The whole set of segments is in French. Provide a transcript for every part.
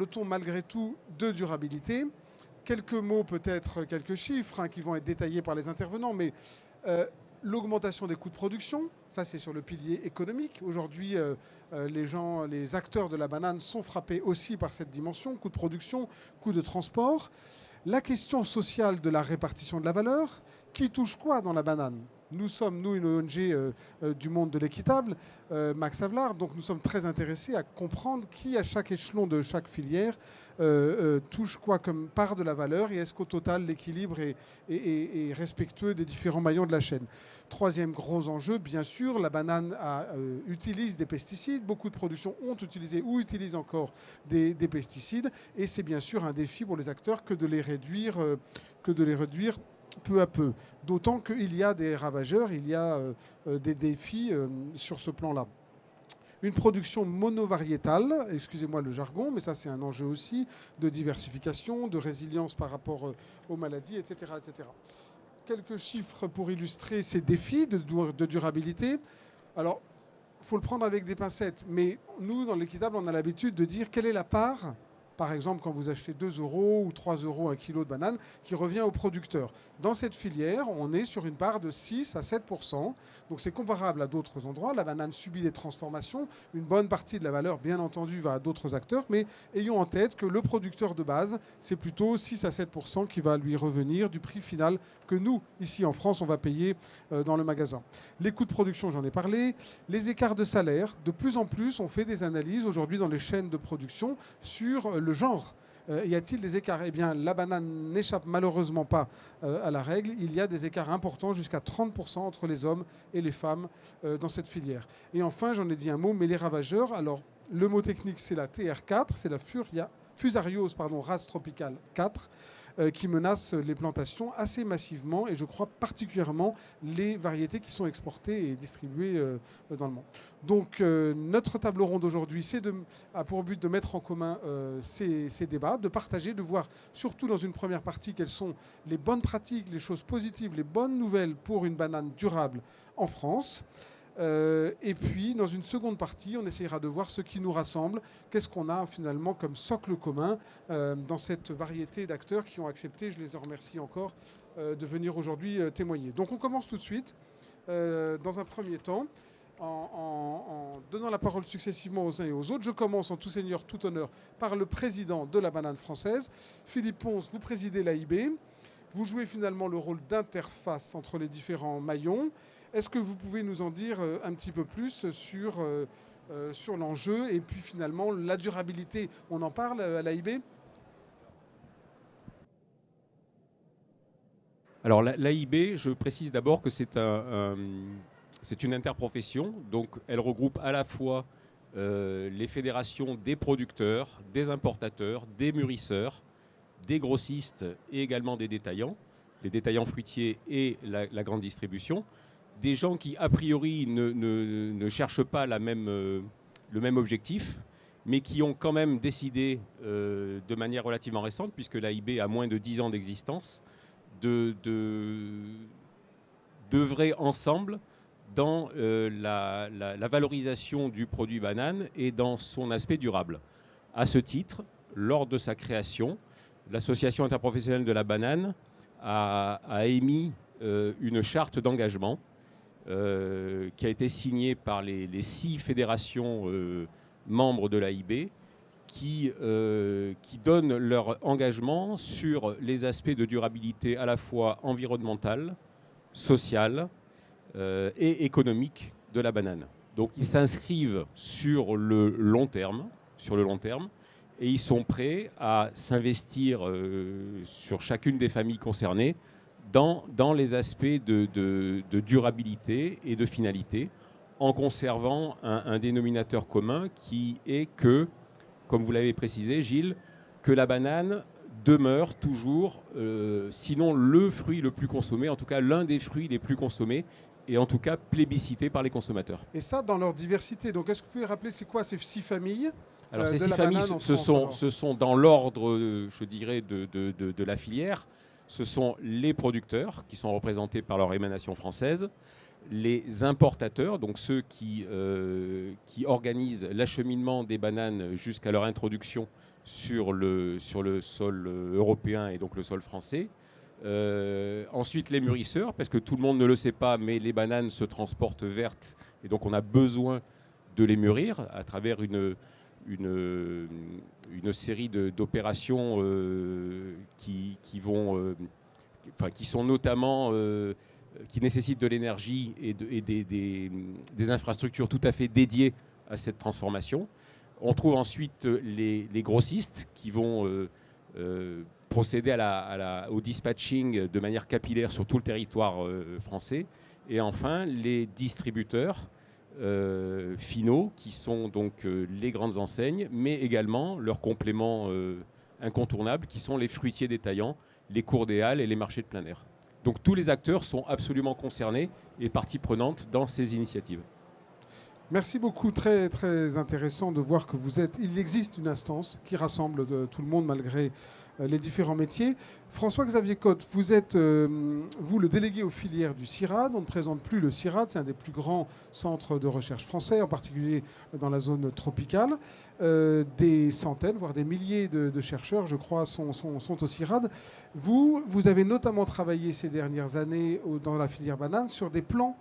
parle-t-on malgré tout de durabilité? Quelques mots, peut-être quelques chiffres qui vont être détaillés par les intervenants, mais l'augmentation des coûts de production, ça c'est sur le pilier économique. Aujourd'hui, les acteurs de la banane sont frappés aussi par cette dimension, coûts de production, coûts de transport. La question sociale de la répartition de la valeur, qui touche quoi dans la banane? Nous sommes, nous, une ONG du monde de l'équitable, Max Havelaar, donc nous sommes très intéressés à comprendre qui, à chaque échelon de chaque filière, touche quoi comme part de la valeur et est-ce qu'au total, l'équilibre est respectueux des différents maillons de la chaîne. Troisième gros enjeu, bien sûr, la banane utilise des pesticides. Beaucoup de productions ont utilisé ou utilisent encore des pesticides. Et c'est bien sûr un défi pour les acteurs que de les réduire peu à peu. D'autant qu'il y a des ravageurs, il y a des défis sur ce plan-là. Une production monovariétale, excusez-moi le jargon, mais ça c'est un enjeu aussi de diversification, de résilience par rapport aux maladies, etc., etc. Quelques chiffres pour illustrer ces défis de durabilité. Alors, il faut le prendre avec des pincettes, mais nous, dans l'équitable, on a l'habitude de dire quelle est la part, par exemple, quand vous achetez 2 € ou 3 € un kilo de banane, qui revient au producteur. Dans cette filière, on est sur une part de 6 à 7%. Donc c'est comparable à d'autres endroits. La banane subit des transformations. Une bonne partie de la valeur, bien entendu, va à d'autres acteurs. Mais ayons en tête que le producteur de base, c'est plutôt 6 à 7% qui va lui revenir du prix final que nous, ici en France, on va payer dans le magasin. Les coûts de production, j'en ai parlé. Les écarts de salaire. De plus en plus, on fait des analyses aujourd'hui dans les chaînes de production sur le genre. Y a-t-il des écarts? Eh bien, la banane n'échappe malheureusement pas à la règle. Il y a des écarts importants, jusqu'à 30% entre les hommes et les femmes dans cette filière. Et enfin, j'en ai dit un mot, mais les ravageurs, alors le mot technique, c'est la TR4, c'est la Fusariose race tropicale 4, qui menace les plantations assez massivement et je crois particulièrement les variétés qui sont exportées et distribuées dans le monde. Donc notre table ronde aujourd'hui a pour but de mettre en commun ces débats, de partager, de voir surtout dans une première partie quelles sont les bonnes pratiques, les choses positives, les bonnes nouvelles pour une banane durable en France. Et puis, dans une seconde partie, on essaiera de voir ce qui nous rassemble, qu'est-ce qu'on a finalement comme socle commun dans cette variété d'acteurs qui ont accepté, je les en remercie encore, de venir aujourd'hui témoigner. Donc on commence tout de suite, dans un premier temps, en donnant la parole successivement aux uns et aux autres. Je commence en tout seigneur, tout honneur, par le président de la banane française. Philippe Pons, vous présidez l'AIB. Vous jouez finalement le rôle d'interface entre les différents maillons. Est-ce que vous pouvez nous en dire un petit peu plus sur l'enjeu et puis finalement la durabilité? On en parle à l'AIB? Alors l'AIB, je précise d'abord que c'est une interprofession, donc elle regroupe à la fois les fédérations des producteurs, des importateurs, des mûrisseurs, des grossistes et également des détaillants, les détaillants fruitiers et la grande distribution. Des gens qui, a priori, ne cherchent pas le même objectif, mais qui ont quand même décidé, de manière relativement récente, puisque l'AIB a moins de 10 ans d'existence, d'œuvrer ensemble dans la valorisation du produit banane et dans son aspect durable. À ce titre, lors de sa création, l'Association interprofessionnelle de la banane a émis une charte d'engagement qui a été signée par les 6 fédérations membres de l'AIB qui donnent leur engagement sur les aspects de durabilité à la fois environnementale, sociale et économique de la banane. Donc ils s'inscrivent sur le long terme, et ils sont prêts à s'investir sur chacune des familles concernées dans les aspects de durabilité et de finalité, en conservant un dénominateur commun qui est que, comme vous l'avez précisé, Gilles, que la banane demeure toujours, sinon le fruit le plus consommé, en tout cas l'un des fruits les plus consommés, et en tout cas plébiscité par les consommateurs. Et ça, dans leur diversité. Donc, est-ce que vous pouvez rappeler, c'est quoi ces 6 familles? Alors, ces 6 familles, ce sont dans l'ordre, je dirais, de la filière. Ce sont les producteurs, qui sont représentés par leur émanation française, les importateurs, donc ceux qui organisent l'acheminement des bananes jusqu'à leur introduction sur le sol européen et donc le sol français. Ensuite, les mûrisseurs, parce que tout le monde ne le sait pas, mais les bananes se transportent vertes et donc on a besoin de les mûrir à travers une série d'opérations qui sont notamment qui nécessitent de l'énergie et des infrastructures tout à fait dédiées à cette transformation. On trouve ensuite les grossistes qui vont procéder au dispatching de manière capillaire sur tout le territoire français. Et enfin, les distributeurs finaux, qui sont donc les grandes enseignes, mais également leurs compléments incontournables, qui sont les fruitiers détaillants, les cours des halles et les marchés de plein air. Donc tous les acteurs sont absolument concernés et partie prenante dans ces initiatives. Merci beaucoup, très, très intéressant de voir que il existe une instance qui rassemble tout le monde malgré les différents métiers. François-Xavier Cotte, vous êtes, vous, le délégué aux filières du CIRAD. On ne présente plus le CIRAD, c'est un des plus grands centres de recherche français, en particulier dans la zone tropicale. Des centaines, voire des milliers de chercheurs, je crois, sont au CIRAD. Vous avez notamment travaillé ces dernières années dans la filière banane sur des plans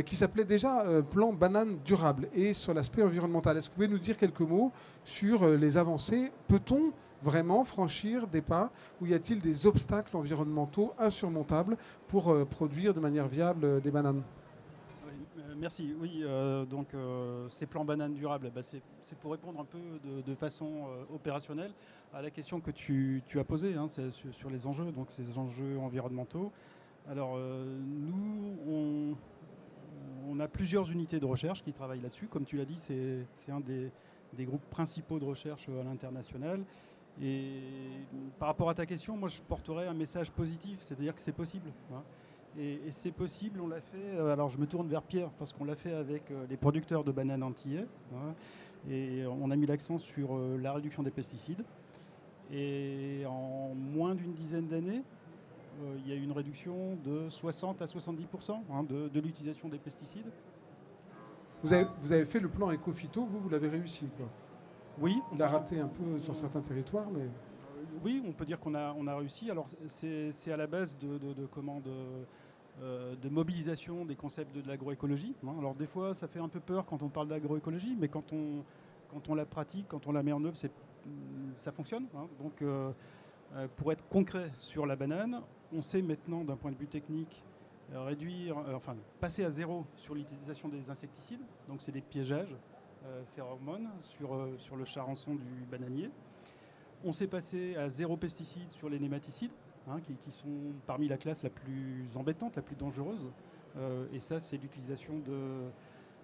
qui s'appelait déjà plan banane durable et sur l'aspect environnemental. Est-ce que vous pouvez nous dire quelques mots sur les avancées? Peut-on vraiment franchir des pas ou y a-t-il des obstacles environnementaux insurmontables pour produire de manière viable des bananes? Merci. Oui, donc ces plans bananes durables, c'est pour répondre un peu de façon opérationnelle à la question que tu as posée, hein, sur les enjeux, donc ces enjeux environnementaux. Alors nous, on a plusieurs unités de recherche qui travaillent là-dessus. Comme tu l'as dit, c'est un des groupes principaux de recherche à l'international. Et par rapport à ta question, moi je porterais un message positif, c'est-à-dire que c'est possible. Hein. Et c'est possible, on l'a fait, alors je me tourne vers Pierre, parce qu'on l'a fait avec les producteurs de bananes antillais. Hein, et on a mis l'accent sur la réduction des pesticides. Et en moins d'une dizaine d'années, il y a eu une réduction de 60 à 70% hein, de l'utilisation des pesticides. Vous avez fait le plan Ecophyto, vous l'avez réussi, quoi. Oui. Il a raté un peu sur certains territoires, mais... Oui, on peut dire qu'on a réussi. Alors c'est à la base de mobilisation des concepts de l'agroécologie. Hein. Alors des fois, ça fait un peu peur quand on parle d'agroécologie, mais quand on la pratique, quand on la met en œuvre, ça fonctionne. Hein. Donc pour être concret sur la banane, on sait maintenant d'un point de vue technique passer à zéro sur l'utilisation des insecticides. Donc c'est des piégeages phéromones sur le charançon du bananier. On s'est passé à zéro pesticide sur les nématicides, hein, qui sont parmi la classe la plus embêtante, la plus dangereuse. Et ça, c'est l'utilisation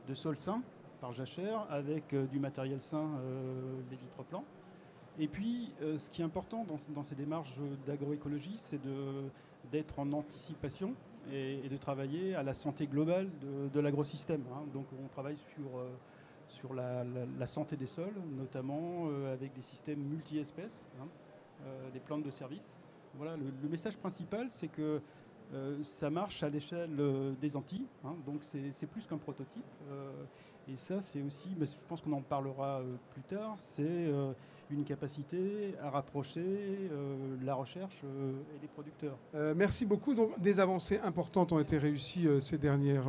de sols sains par jachère avec du matériel sain, les vitres-plans. Et puis, ce qui est important dans ces démarches d'agroécologie, c'est d'être en anticipation et de travailler à la santé globale de l'agrosystème. Hein. Donc, on travaille sur la santé des sols, notamment avec des systèmes multi-espèces, hein, des plantes de service. Voilà, le message principal, c'est que ça marche à l'échelle des Antilles, hein, donc c'est plus qu'un prototype. Et ça, c'est aussi, mais je pense qu'on en parlera plus tard, c'est une capacité à rapprocher la recherche et les producteurs. Merci beaucoup. Donc, des avancées importantes ont été réussies ces dernières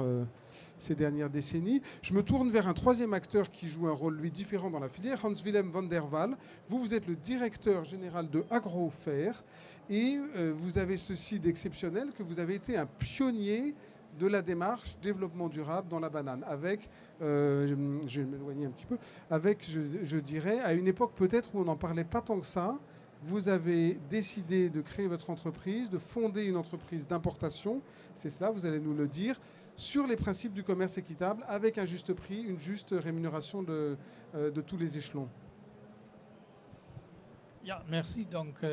décennies. Je me tourne vers un troisième acteur qui joue un rôle, lui, différent dans la filière, Hans-Willem van der Waal. Vous êtes le directeur général de Agrofer et vous avez ceci d'exceptionnel que vous avez été un pionnier de la démarche développement durable dans la banane, avec, je vais m'éloigner un petit peu, avec, je dirais, à une époque peut-être où on n'en parlait pas tant que ça, vous avez décidé de créer votre entreprise, de fonder une entreprise d'importation, c'est cela, vous allez nous le dire, sur les principes du commerce équitable, avec un juste prix, une juste rémunération de tous les échelons. Ja, merci. Donc,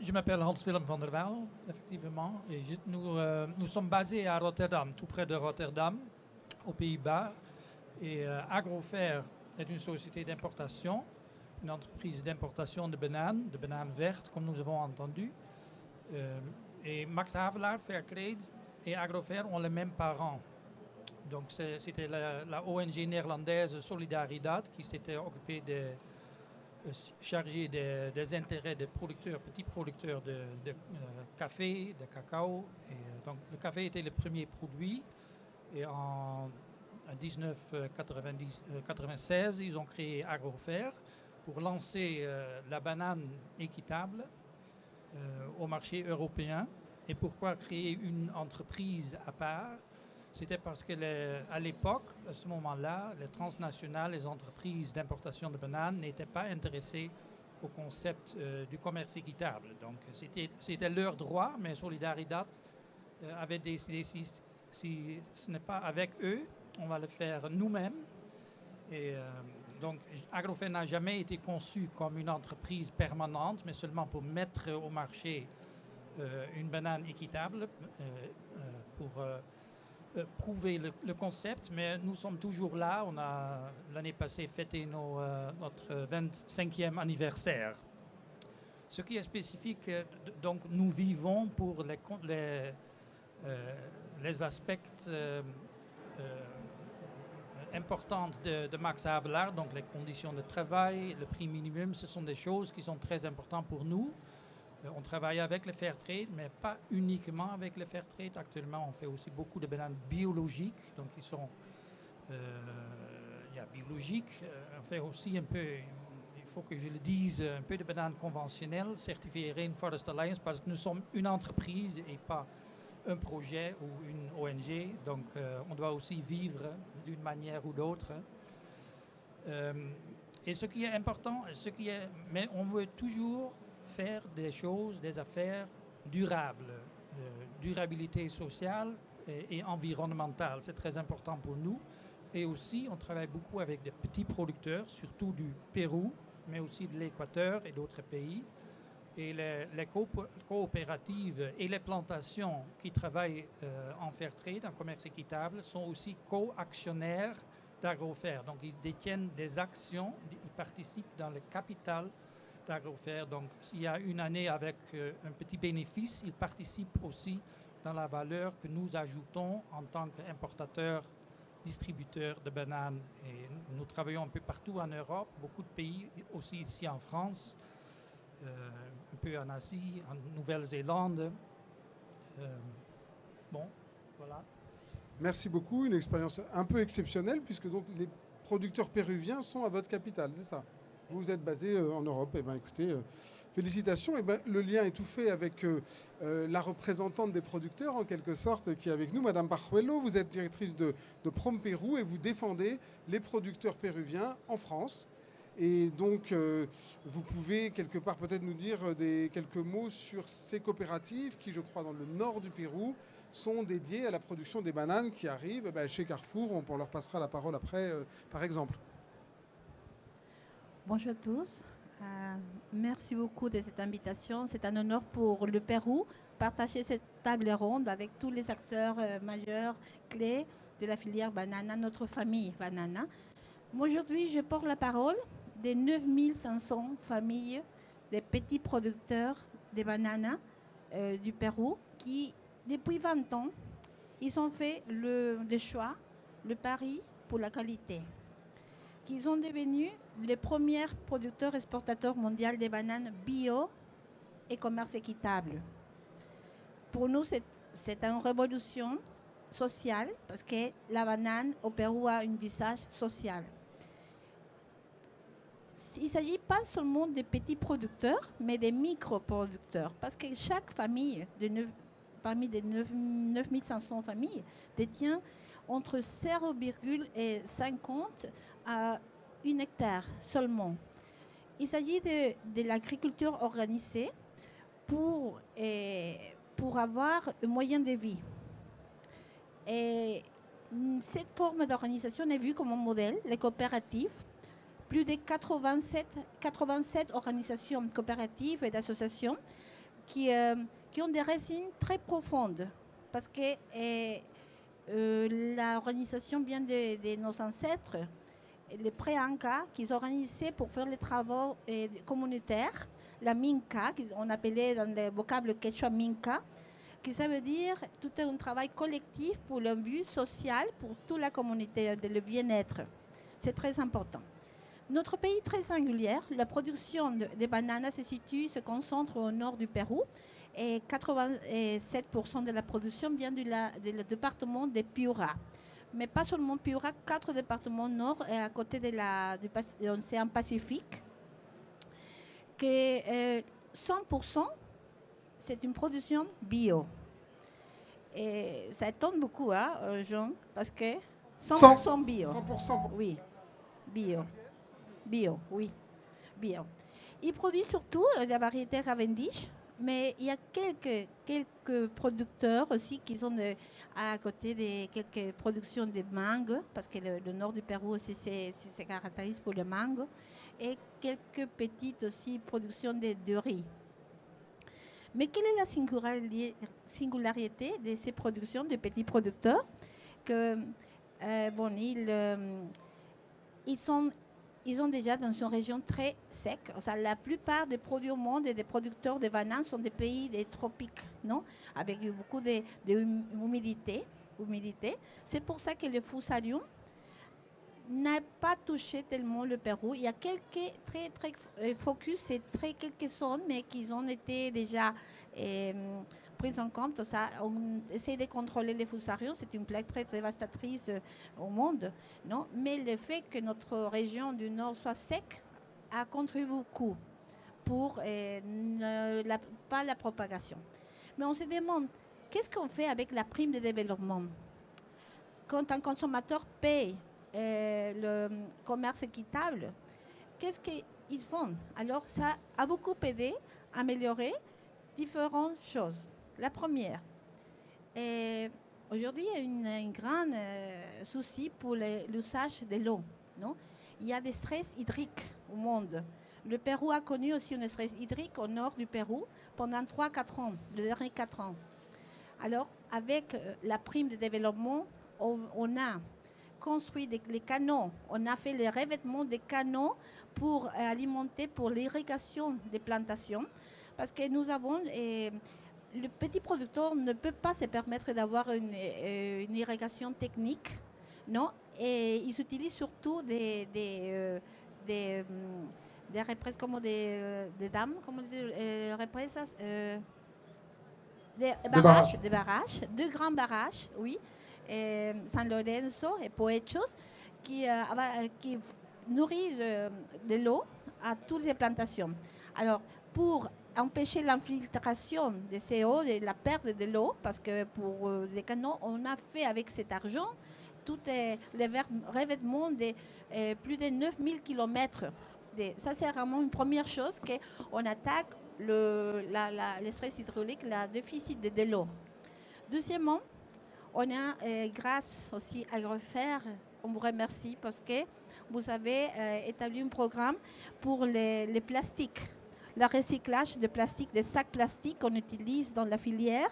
je m'appelle Hans-Willem van der Waal, effectivement. Et nous sommes basés à Rotterdam, tout près de Rotterdam, aux Pays-Bas. Et Agrofer est une société d'importation, une entreprise d'importation de bananes vertes, comme nous avons entendu. Et Max Havelaar, Fairtrade et Agrofer ont les mêmes parents. Donc c'était la ONG néerlandaise Solidaridad qui s'était occupée chargé des intérêts des producteurs, petits producteurs de café, de cacao. Et, donc le café était le premier produit. Et en 1996, ils ont créé Agrofer pour lancer la banane équitable au marché européen. Et pourquoi créer une entreprise à part? C'était parce que à l'époque, à ce moment-là, les transnationales, les entreprises d'importation de bananes n'étaient pas intéressées au concept du commerce équitable. Donc c'était leur droit, mais Solidaridad avait décidé si ce n'est pas avec eux, on va le faire nous-mêmes. Et donc Agrofer n'a jamais été conçu comme une entreprise permanente, mais seulement pour mettre au marché une banane équitable pour prouver le concept, mais nous sommes toujours là. On a l'année passée fêté notre 25e anniversaire. Ce qui est spécifique, donc nous vivons pour les aspects importants de Max Havelaar, donc les conditions de travail, le prix minimum, ce sont des choses qui sont très importantes pour nous. On travaille avec le Fairtrade, mais pas uniquement avec le Fairtrade. Actuellement, on fait aussi beaucoup de bananes biologiques. Donc, ils sont biologiques. On fait aussi un peu, il faut que je le dise, un peu de bananes conventionnelles, certifiées Rainforest Alliance, parce que nous sommes une entreprise et pas un projet ou une ONG. Donc, on doit aussi vivre d'une manière ou d'autre. Et ce qui est important, mais on veut toujours faire des choses, des affaires durables, durabilité sociale et environnementale. C'est très important pour nous. Et aussi, on travaille beaucoup avec des petits producteurs, surtout du Pérou, mais aussi de l'Équateur et d'autres pays. Et les coopératives et les plantations qui travaillent en fair trade, en commerce équitable, sont aussi co-actionnaires d'Agrofer. Donc, ils détiennent des actions, ils participent dans le capital d'Agrofer. Donc, s'il y a une année avec un petit bénéfice, ils participent aussi dans la valeur que nous ajoutons en tant qu'importateurs, distributeurs de bananes. Et nous travaillons un peu partout en Europe, beaucoup de pays, aussi ici en France, un peu en Asie, en Nouvelle-Zélande. Bon, voilà. Merci beaucoup, une expérience un peu exceptionnelle puisque donc les producteurs péruviens sont à votre capitale, c'est ça? Vous êtes basé en Europe. Eh bien, écoutez, félicitations. Eh ben, le lien est tout fait avec la représentante des producteurs, en quelque sorte, qui est avec nous, Madame Pajuelo. Vous êtes directrice de Prom Pérou et vous défendez les producteurs péruviens en France. Et donc, vous pouvez quelque part peut-être nous dire quelques mots sur ces coopératives qui, je crois, dans le nord du Pérou, sont dédiées à la production des bananes qui arrivent chez Carrefour. On leur passera la parole après, par exemple. Bonjour à tous. Merci beaucoup de cette invitation. C'est un honneur pour le Pérou partager cette table ronde avec tous les acteurs majeurs, clés de la filière banana, notre famille banana. Aujourd'hui, je porte la parole des 9500 familles de petits producteurs de bananes du Pérou qui, depuis 20 ans, ils ont fait le choix, le pari pour la qualité. Ils sont devenus les premiers producteurs exportateurs mondiaux de bananes bio et commerce équitable. Pour nous, c'est une révolution sociale parce que la banane au Pérou a un visage social. Il ne s'agit pas seulement de petits producteurs, mais des micro-producteurs parce que chaque famille, parmi les 9500 familles, détient entre 0,50 à 1 hectare seulement. Il s'agit de l'agriculture organisée pour avoir un moyen de vie. Et cette forme d'organisation est vue comme un modèle, les coopératives. Plus de 87 organisations coopératives et d'associations qui ont des racines très profondes parce que l'organisation vient de nos ancêtres, les pré-Incas, qu'ils organisaient pour faire les travaux communautaires, la Minca, qu'on appelait dans le vocable quechua Minca, qui ça veut dire tout un travail collectif pour le but social, pour toute la communauté, le bien-être. C'est très important. Notre pays est très singulier. La production des bananes se concentre au nord du Pérou et 87% de la production vient du département de Piura. Mais pas seulement Piura, 4 départements nord et à côté de l'océan Pacifique. Que 100% c'est une production bio. Et ça étonne beaucoup, hein, Jean, parce que 100% bio. 100%. Oui, bio. Bio, oui, bio. Ils produisent surtout la variété Cavendish, mais il y a quelques producteurs aussi qui sont à côté de quelques productions de mangue, parce que le nord du Pérou aussi se caractérise pour le mangue, et quelques petites aussi productions de riz. Mais quelle est la singularité de ces productions de petits producteurs que, bon, ils sont déjà dans une région très sec. Enfin, la plupart des produits au monde et des producteurs de bananes sont des pays des tropiques, non? Avec beaucoup d'humidité. C'est pour ça que le fusarium n'a pas touché tellement le Pérou. Il y a quelques très focus, c'est quelques zones, mais qui ont été déjà prises en compte. Ça, on essaie de contrôler les fusariums, c'est une plague très dévastatrice au monde, non? Mais le fait que notre région du Nord soit sec a contribué beaucoup pour pas la propagation. Mais on se demande, qu'est-ce qu'on fait avec la prime de développement? Quand un consommateur paye le commerce équitable, qu'est-ce qu'ils font? Alors, ça a beaucoup aidé à améliorer différentes choses. La première, aujourd'hui, il y a un grand souci pour l'usage de l'eau. Non? Il y a des stress hydriques au monde. Le Pérou a connu aussi un stress hydrique au nord du Pérou pendant 3-4 ans, les derniers 4 ans. Alors, avec la prime de développement, on a construit les canaux, on a fait les revêtements des canaux pour alimenter, pour l'irrigation des plantations, parce que nous avons, le petit producteur ne peut pas se permettre d'avoir une irrigation technique, non? Et ils utilisent surtout des represses comme des dames, comme des represses, des barrages, 2 grands barrages, oui. San Lorenzo et Poechos qui nourrissent de l'eau à toutes les plantations. Alors, pour empêcher l'infiltration des CO, de la perte de l'eau, parce que pour les canaux, on a fait avec cet argent tous les revêtements de plus de 9000 km. Ça, c'est vraiment une première chose qu'on attaque le stress hydraulique, le déficit de l'eau. Deuxièmement, on a, grâce aussi à Agrofer, on vous remercie parce que vous avez établi un programme pour les plastiques, le recyclage de plastique, des sacs plastiques qu'on utilise dans la filière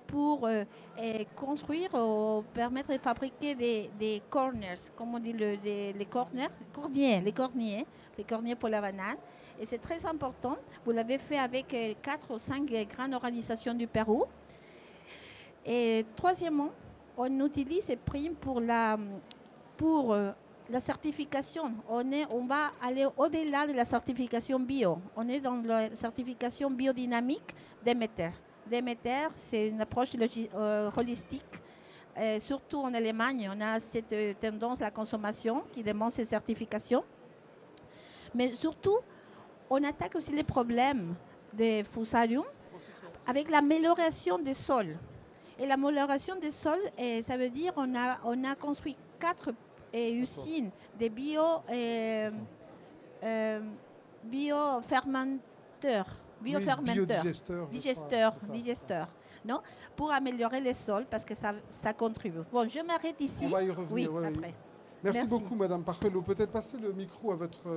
pour construire ou permettre de fabriquer des corners, comme on dit les corniers pour la banane. Et c'est très important. Vous l'avez fait avec 4 ou 5 grandes organisations du Pérou. Et troisièmement, on utilise ces primes pour la certification. On va aller au-delà de la certification bio. On est dans la certification biodynamique Demeter. Demeter, c'est une approche holistique. Surtout en Allemagne, on a cette tendance à la consommation qui demande ces certifications. Mais surtout, on attaque aussi les problèmes des fusariums avec l'amélioration des sols. Et l'amélioration des sols, ça veut dire qu'on a construit 4 usines de digesteurs, non, pour améliorer les sols, parce que ça contribue. Bon, je m'arrête ici. On va y revenir, oui, après. Merci beaucoup, Madame Parfelo. Peut-être passer le micro à votre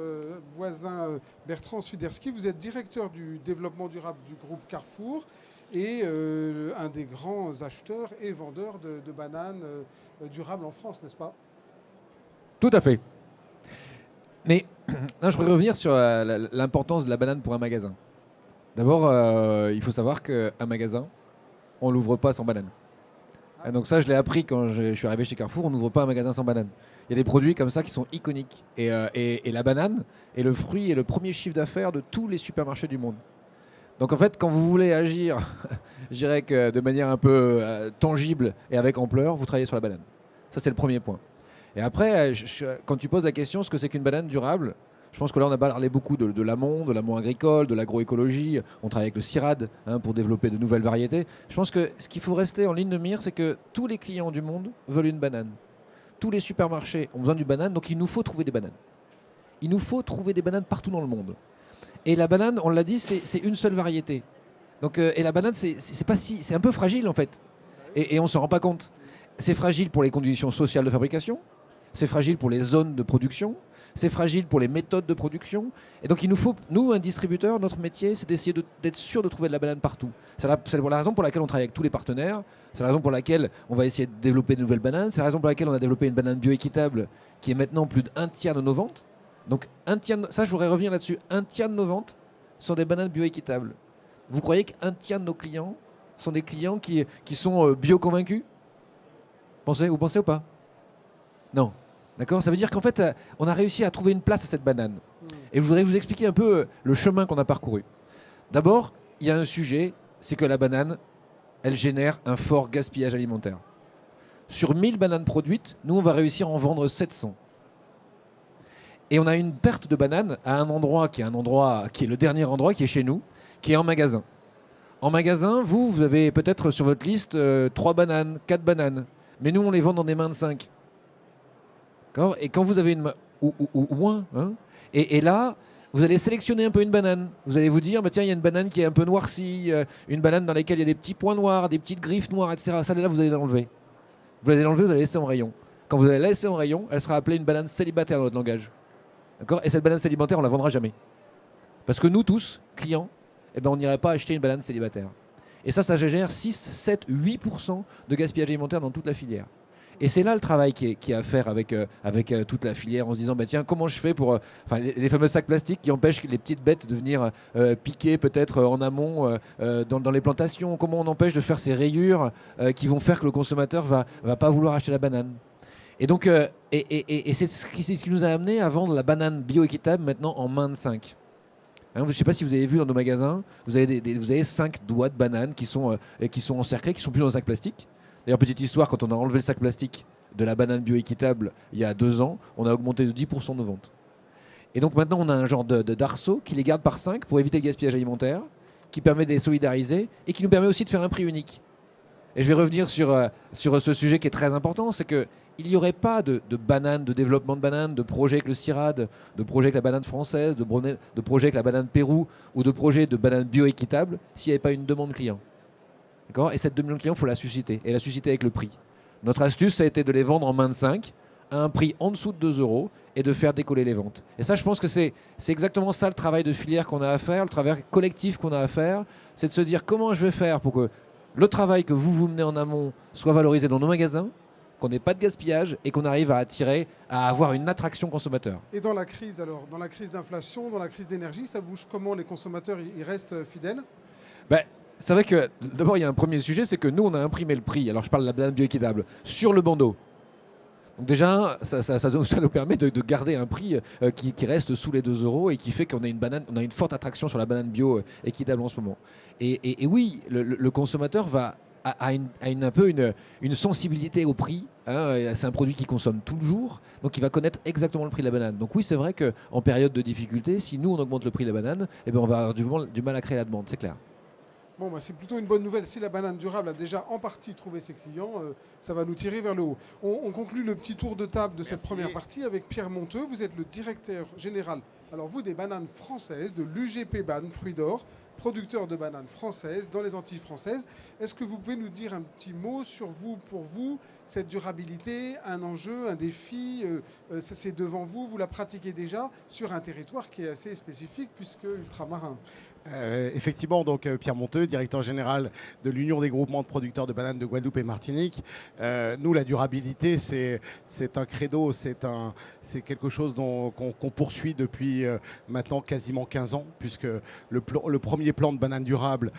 voisin Bertrand Swiderski. Vous êtes directeur du développement durable du groupe Carrefour et un des grands acheteurs et vendeurs de bananes durables en France, n'est-ce pas? Tout à fait. Mais là, je voudrais revenir sur l'importance de la banane pour un magasin. D'abord, il faut savoir qu'un magasin, on ne l'ouvre pas sans banane. Et donc ça, je l'ai appris quand je suis arrivé chez Carrefour, on n'ouvre pas un magasin sans banane. Il y a des produits comme ça qui sont iconiques. Et la banane est le fruit et le premier chiffre d'affaires de tous les supermarchés du monde. Donc en fait, quand vous voulez agir, je dirais que de manière un peu tangible et avec ampleur, vous travaillez sur la banane. Ça, c'est le premier point. Et après, quand tu poses la question, ce que c'est qu'une banane durable, je pense que là, on a parlé beaucoup de l'amont agricole, de l'agroécologie. On travaille avec le CIRAD pour développer de nouvelles variétés. Je pense que ce qu'il faut rester en ligne de mire, c'est que tous les clients du monde veulent une banane. Tous les supermarchés ont besoin d'une banane, donc il nous faut trouver des bananes. Il nous faut trouver des bananes partout dans le monde. Et la banane, on l'a dit, c'est une seule variété. Donc, et la banane, c'est un peu fragile en fait. Et on ne s'en rend pas compte. C'est fragile pour les conditions sociales de fabrication. C'est fragile pour les zones de production. C'est fragile pour les méthodes de production. Et donc il nous faut, nous, un distributeur, notre métier, c'est d'essayer d'être sûr de trouver de la banane partout. C'est la raison pour laquelle on travaille avec tous les partenaires. C'est la raison pour laquelle on va essayer de développer de nouvelles bananes. C'est la raison pour laquelle on a développé une banane bioéquitable qui est maintenant plus d'un tiers de nos ventes. Donc ça, je voudrais revenir là-dessus. Un tiers de nos ventes sont des bananes bioéquitables. Vous croyez qu'un tiers de nos clients sont des clients qui sont bio-convaincus ? Vous pensez ou pas ? Non. D'accord ? Ça veut dire qu'en fait, on a réussi à trouver une place à cette banane. Et je voudrais vous expliquer un peu le chemin qu'on a parcouru. D'abord, il y a un sujet, c'est que la banane, elle génère un fort gaspillage alimentaire. Sur 1000 bananes produites, nous, on va réussir à en vendre 700. Et on a une perte de bananes à un endroit qui est le dernier endroit, qui est chez nous, qui est en magasin. En magasin, vous avez peut-être sur votre liste 3 bananes, 4 bananes. Mais nous, on les vend dans des mains de 5. D'accord ? Et quand vous avez une main, ou moins, hein, et là, vous allez sélectionner un peu une banane. Vous allez vous dire, bah, tiens, il y a une banane qui est un peu noircie, une banane dans laquelle il y a des petits points noirs, des petites griffes noires, etc. Ça, là, vous allez l'enlever. Vous allez l'enlever, vous allez la laisser en rayon. Quand vous allez la laisser en rayon, elle sera appelée une banane célibataire dans notre langage. D'accord ? Et cette banane célibataire, on ne la vendra jamais. Parce que nous tous, clients, eh ben, on n'irait pas acheter une banane célibataire. Et ça génère 6, 7, 8% de gaspillage alimentaire dans toute la filière. Et c'est là le travail qui est à faire avec toute la filière en se disant, bah, tiens, comment je fais pour les fameux sacs plastiques qui empêchent les petites bêtes de venir piquer peut-être en amont dans les plantations. Comment on empêche de faire ces rayures qui vont faire que le consommateur va pas vouloir acheter la banane. Et donc, c'est ce qui nous a amené à vendre la banane bioéquitable maintenant en main de 5. Hein, je ne sais pas si vous avez vu dans nos magasins, vous avez 5 doigts de bananes qui sont encerclés, qui ne sont plus dans un sac plastique. D'ailleurs, petite histoire, quand on a enlevé le sac plastique de la banane bioéquitable il y a 2 ans, on a augmenté de 10% nos ventes. Et donc maintenant, on a un genre d'arceau qui les garde par 5 pour éviter le gaspillage alimentaire, qui permet de les solidariser et qui nous permet aussi de faire un prix unique. Et je vais revenir sur ce sujet qui est très important, c'est qu'il n'y aurait pas de bananes, de développement de bananes, de projet avec le CIRAD, de projet avec la banane française, de projet avec la banane Pérou ou de projet de banane bioéquitable s'il n'y avait pas une demande client. D'accord ? Et cette demande client, il faut la susciter. Et la susciter avec le prix. Notre astuce, ça a été de les vendre en main de 5 à un prix en dessous de 2 € et de faire décoller les ventes. Et ça, je pense que c'est exactement ça le travail de filière qu'on a à faire, le travail collectif qu'on a à faire. C'est de se dire comment je vais faire pour que le travail que vous menez en amont soit valorisé dans nos magasins, qu'on n'ait pas de gaspillage et qu'on arrive à avoir une attraction consommateur. Et dans la crise, alors, dans la crise d'inflation, dans la crise d'énergie, ça bouge comment? Les consommateurs, ils restent fidèles? C'est vrai que d'abord, il y a un premier sujet, c'est que nous, on a imprimé le prix. Alors, je parle de la banane bioéquitable sur le bandeau. Donc déjà, ça nous permet de garder un prix qui reste sous les 2 € et qui fait qu'on a une forte attraction sur la banane bio équitable en ce moment. Et oui, le consommateur a un peu une sensibilité au prix. Hein, c'est un produit qu'il consomme tout le jour, donc il va connaître exactement le prix de la banane. Donc oui, c'est vrai qu'en période de difficulté, si nous, on augmente le prix de la banane, eh ben, on va avoir du mal à créer la demande, c'est clair. Bon, c'est plutôt une bonne nouvelle. Si la banane durable a déjà en partie trouvé ses clients, ça va nous tirer vers le haut. On conclut le petit tour de table de cette première partie avec Pierre Monteux. Vous êtes le directeur général, alors vous, des bananes françaises, de l'UGP Ban Fruits d'Or, producteur de bananes françaises dans les Antilles françaises. Est-ce que vous pouvez nous dire un petit mot sur vous, pour vous, cette durabilité, un enjeu, un défi, c'est devant vous, vous la pratiquez déjà sur un territoire qui est assez spécifique puisque ultramarin. Effectivement, donc Pierre Monteux, directeur général de l'Union des groupements de producteurs de bananes de Guadeloupe et Martinique. Nous, la durabilité, c'est un credo, c'est quelque chose qu'on poursuit depuis depuis maintenant quasiment 15 ans, puisque le premier plan de banane durable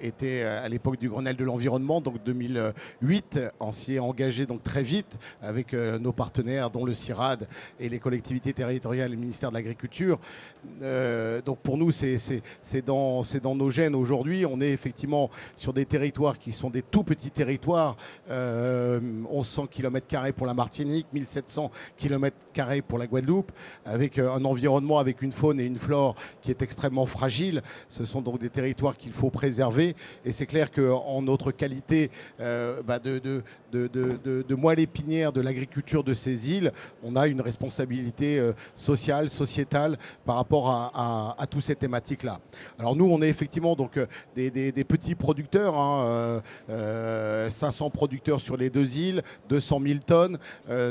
était à l'époque du Grenelle de l'environnement, donc 2008. On s'y est engagé donc très vite avec nos partenaires, dont le CIRAD et les collectivités territoriales et le ministère de l'Agriculture. Donc pour nous, c'est dans nos gènes aujourd'hui. On est effectivement sur des territoires qui sont des tout petits territoires, 1100 km² pour la Martinique, 1700 km² pour la Guadeloupe, avec un environnement, avec une faune et une flore qui est extrêmement fragile. Ce sont donc des territoires qu'il faut préserver. Et c'est clair qu'en notre qualité de moelle épinière de l'agriculture de ces îles, on a une responsabilité sociale, sociétale par rapport à toutes ces thématiques-là. Alors nous, on est effectivement donc des petits producteurs, 500 producteurs sur les 2 îles, 200 000 tonnes.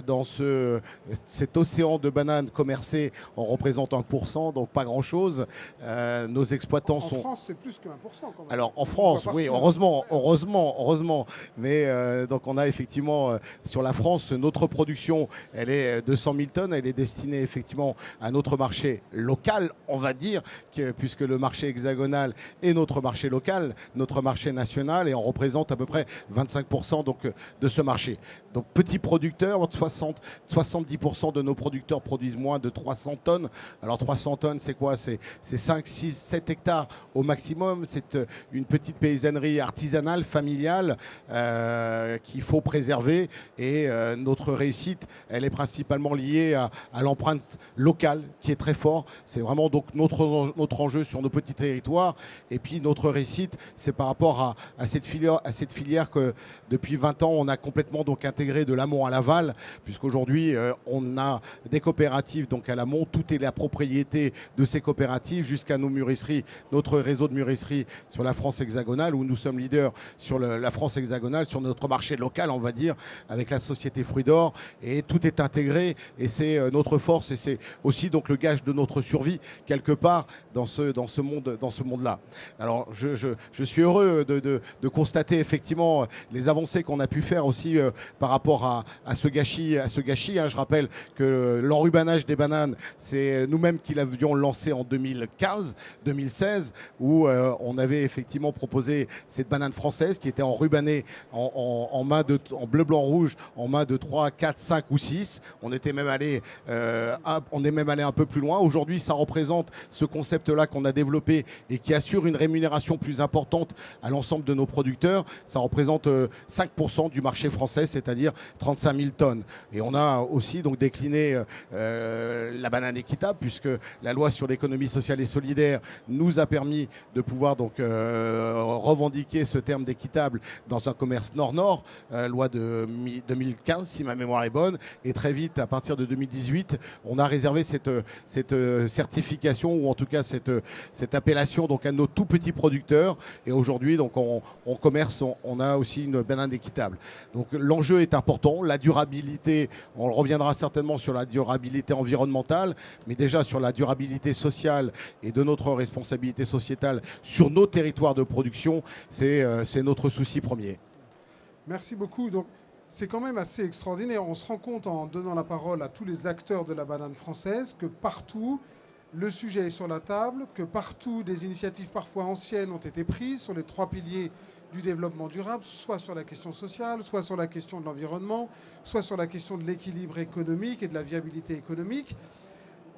Dans cet océan de bananes commercées, on représente 1%, donc pas grand-chose. Nos exploitants sont... En France, c'est plus que 1% quand même. Alors en France, oui, heureusement. Mais donc on a effectivement sur la France, notre production, elle est 200 000 tonnes. Elle est destinée effectivement à notre marché local, on va dire, puisque le marché hexagonal est notre marché local, notre marché national, et on représente à peu près 25% donc, de ce marché. Donc petits producteurs, 70% de nos producteurs produisent moins de 300 tonnes. Alors 300 tonnes, c'est quoi? C'est 5, 6, 7 hectares au maximum. C'est une petite paysannerie artisanale, familiale, qu'il faut préserver. Et notre réussite, elle est principalement liée à l'empreinte locale, qui est très fort. C'est vraiment donc notre enjeu sur nos petits territoires. Et puis notre réussite, c'est par rapport à cette filière que depuis 20 ans, on a complètement donc intégré de l'amont à l'aval, puisqu'aujourd'hui, on a des coopératives donc à l'amont. Tout est la propriété de ces coopératives jusqu'à nos mûrisseries, notre réseau de mûrisseries sur la France hexagonale, où nous sommes leaders sur la France hexagonale, sur notre marché local, on va dire, avec la société Fruits d'Or. Et tout est intégré et c'est notre force et c'est aussi donc le gage de notre survie quelque part dans ce monde-là. Alors je suis heureux de constater effectivement les avancées qu'on a pu faire aussi par rapport à ce gâchis. Je rappelle que l'enrubanage des bananes, c'est nous-mêmes qui l'avions lancé en 2015-2016, où on avait effectivement proposé cette banane française qui était enrubanée en bleu, blanc, rouge, en main de 3, 4, 5 ou 6. On est même allé un peu plus loin. Aujourd'hui, ça représente ce concept-là qu'on a développé et qui assure une rémunération plus importante à l'ensemble de nos producteurs. Ça représente 5% du marché français, c'est-à-dire 35 000 tonnes. Et on a aussi donc décliné la banane équitable, puisque la loi sur l'économie sociale et solidaire nous a permis de pouvoir donc revendiquer ce terme d'équitable dans un commerce nord-nord, loi de 2015 si ma mémoire est bonne, et très vite à partir de 2018 on a réservé cette certification ou en tout cas cette appellation donc à nos tout petits producteurs, et aujourd'hui donc on commerce, on a aussi une banane équitable. Donc l'enjeu est important, la durabilité, on reviendra certainement sur la durabilité environnementale, mais déjà sur la durabilité sociale et de notre responsabilité sociétale sur nos territoires de production, c'est notre souci premier. Merci beaucoup. Donc, c'est quand même assez extraordinaire. On se rend compte en donnant la parole à tous les acteurs de la banane française que partout, le sujet est sur la table, que partout, des initiatives parfois anciennes ont été prises sur les 3 piliers du développement durable, soit sur la question sociale, soit sur la question de l'environnement, soit sur la question de l'équilibre économique et de la viabilité économique.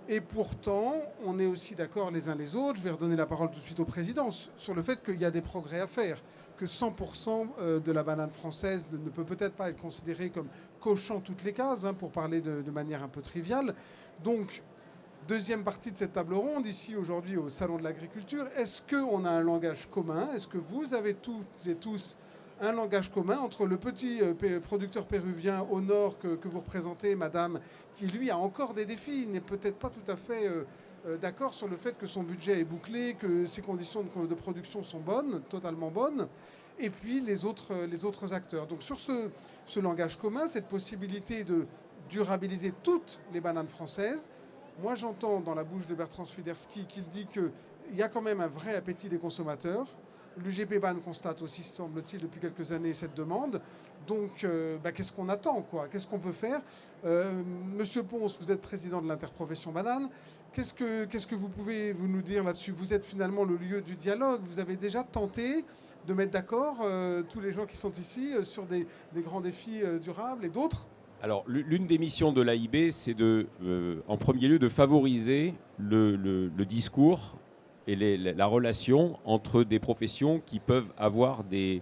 Et pourtant, on est aussi d'accord les uns les autres, je vais redonner la parole tout de suite au président, sur le fait qu'il y a des progrès à faire, que 100% de la banane française ne peut peut-être pas être considérée comme cochant toutes les cases, pour parler de manière un peu triviale. Donc, deuxième partie de cette table ronde, ici aujourd'hui au Salon de l'Agriculture, est-ce qu'on a un langage commun? Est-ce que vous avez toutes et tous un langage commun entre le petit producteur péruvien au nord que vous représentez, madame, qui lui a encore des défis, il n'est peut-être pas tout à fait d'accord sur le fait que son budget est bouclé, que ses conditions de production sont bonnes, totalement bonnes, et puis les autres acteurs. Donc sur ce langage commun, cette possibilité de durabiliser toutes les bananes françaises, moi j'entends dans la bouche de Bertrand Swiderski qu'il dit qu'il y a quand même un vrai appétit des consommateurs, L'UGPBAN constate aussi, semble-t-il, depuis quelques années cette demande. Donc, qu'est-ce qu'on attend, quoi? Qu'est-ce qu'on peut faire? Monsieur Ponce, vous êtes président de l'interprofession banane. Qu'est-ce que vous pouvez nous dire là-dessus? Vous êtes finalement le lieu du dialogue. Vous avez déjà tenté de mettre d'accord tous les gens qui sont ici sur des grands défis durables et d'autres? Alors, l'une des missions de l'AIB, c'est en premier lieu de favoriser le discours et la relation entre des professions qui peuvent avoir des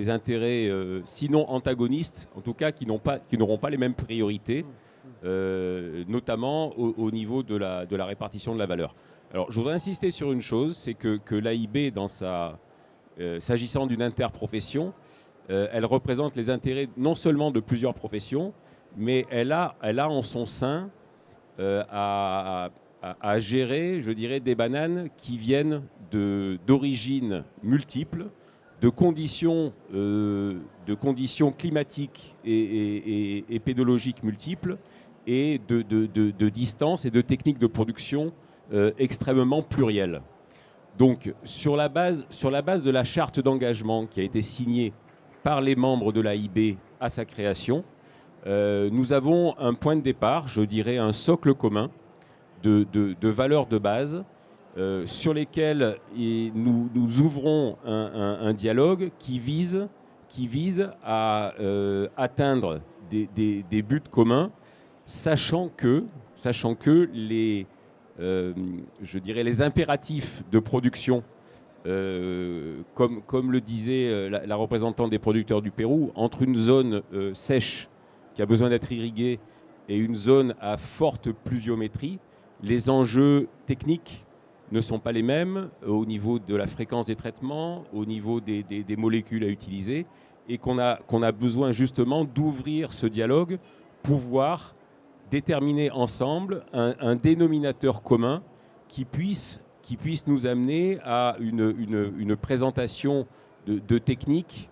intérêts, sinon antagonistes, en tout cas qui n'auront pas les mêmes priorités, notamment au niveau de la répartition de la valeur. Alors, je voudrais insister sur une chose, c'est que l'AIB, s'agissant d'une interprofession, elle représente les intérêts non seulement de plusieurs professions, mais elle a en son sein à gérer, je dirais, des bananes qui viennent d'origines multiples, de conditions climatiques et pédologiques multiples, et de distances et de techniques de production extrêmement plurielles. Donc, sur la base de la charte d'engagement qui a été signée par les membres de l'AIB à sa création, nous avons un point de départ, je dirais un socle commun de valeurs de base sur lesquelles nous ouvrons un dialogue qui vise à atteindre des buts communs, sachant que les impératifs de production, comme le disait la représentante des producteurs du Pérou, entre une zone sèche qui a besoin d'être irriguée et une zone à forte pluviométrie, les enjeux techniques ne sont pas les mêmes au niveau de la fréquence des traitements, au niveau des molécules à utiliser, et qu'on a besoin justement d'ouvrir ce dialogue pour pouvoir déterminer ensemble un dénominateur commun qui puisse nous amener à une présentation de techniques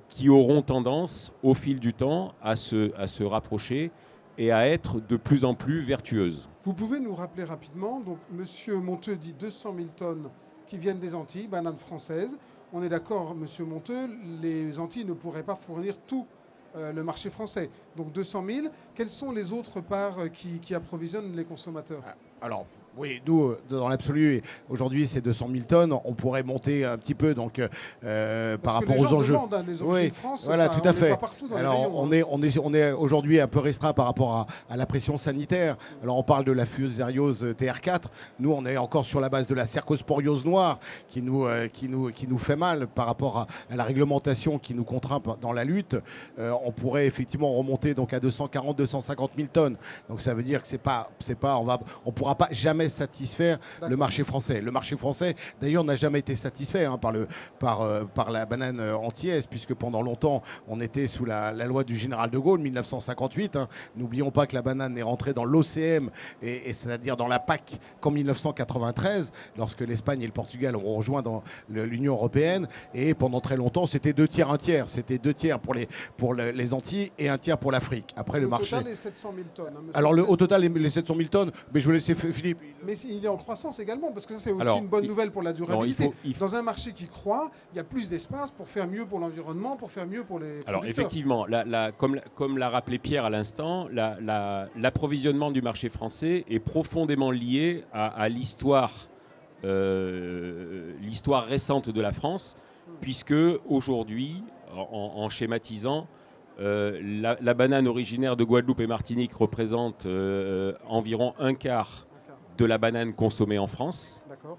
qui auront tendance, au fil du temps, à se rapprocher et à être de plus en plus vertueuses. Vous pouvez nous rappeler rapidement, donc Monsieur Monteux dit 200 000 tonnes qui viennent des Antilles, bananes françaises. On est d'accord, Monsieur Monteux, les Antilles ne pourraient pas fournir tout le marché français. Donc 200 000. Quelles sont les autres parts qui approvisionnent les consommateurs? Alors, oui, nous, dans l'absolu, aujourd'hui, c'est 200 000 tonnes. On pourrait monter un petit peu donc, par rapport aux enjeux. Les origines France, voilà, tout à fait. Alors, on est aujourd'hui un peu restreint par rapport à la pression sanitaire. Alors, on parle de la fusariose TR4. Nous, on est encore sur la base de la cercosporiose noire qui nous fait mal par rapport à la réglementation qui nous contraint dans la lutte. On pourrait effectivement remonter donc à 240 250 000 tonnes. Donc, ça veut dire que on pourra pas jamais satisfaire le marché français. Le marché français, d'ailleurs, n'a jamais été satisfait par la banane antillaise, puisque pendant longtemps, on était sous la loi du général de Gaulle, 1958. N'oublions pas que la banane est rentrée dans l'OCM, et c'est-à-dire dans la PAC, qu'en 1993, lorsque l'Espagne et le Portugal ont rejoint dans l'Union européenne. Et pendant très longtemps, c'était 2 tiers, 1 tiers. C'était 2 tiers pour les Antilles et 1 tiers pour l'Afrique. Après, le marché. Au total, les 700 000 tonnes. Alors, au total, les 700 000 tonnes, mais je vais laisser Philippe. Mais il est en croissance également, parce que ça, c'est aussi une bonne nouvelle pour la durabilité. Dans un marché qui croît, il y a plus d'espace pour faire mieux pour l'environnement, pour faire mieux pour les producteurs. Alors, effectivement, comme l'a rappelé Pierre à l'instant, l'approvisionnement du marché français est profondément lié à l'histoire récente de la France, puisque aujourd'hui, en schématisant, la banane originaire de Guadeloupe et Martinique représente environ un quart de la banane consommée en France. D'accord.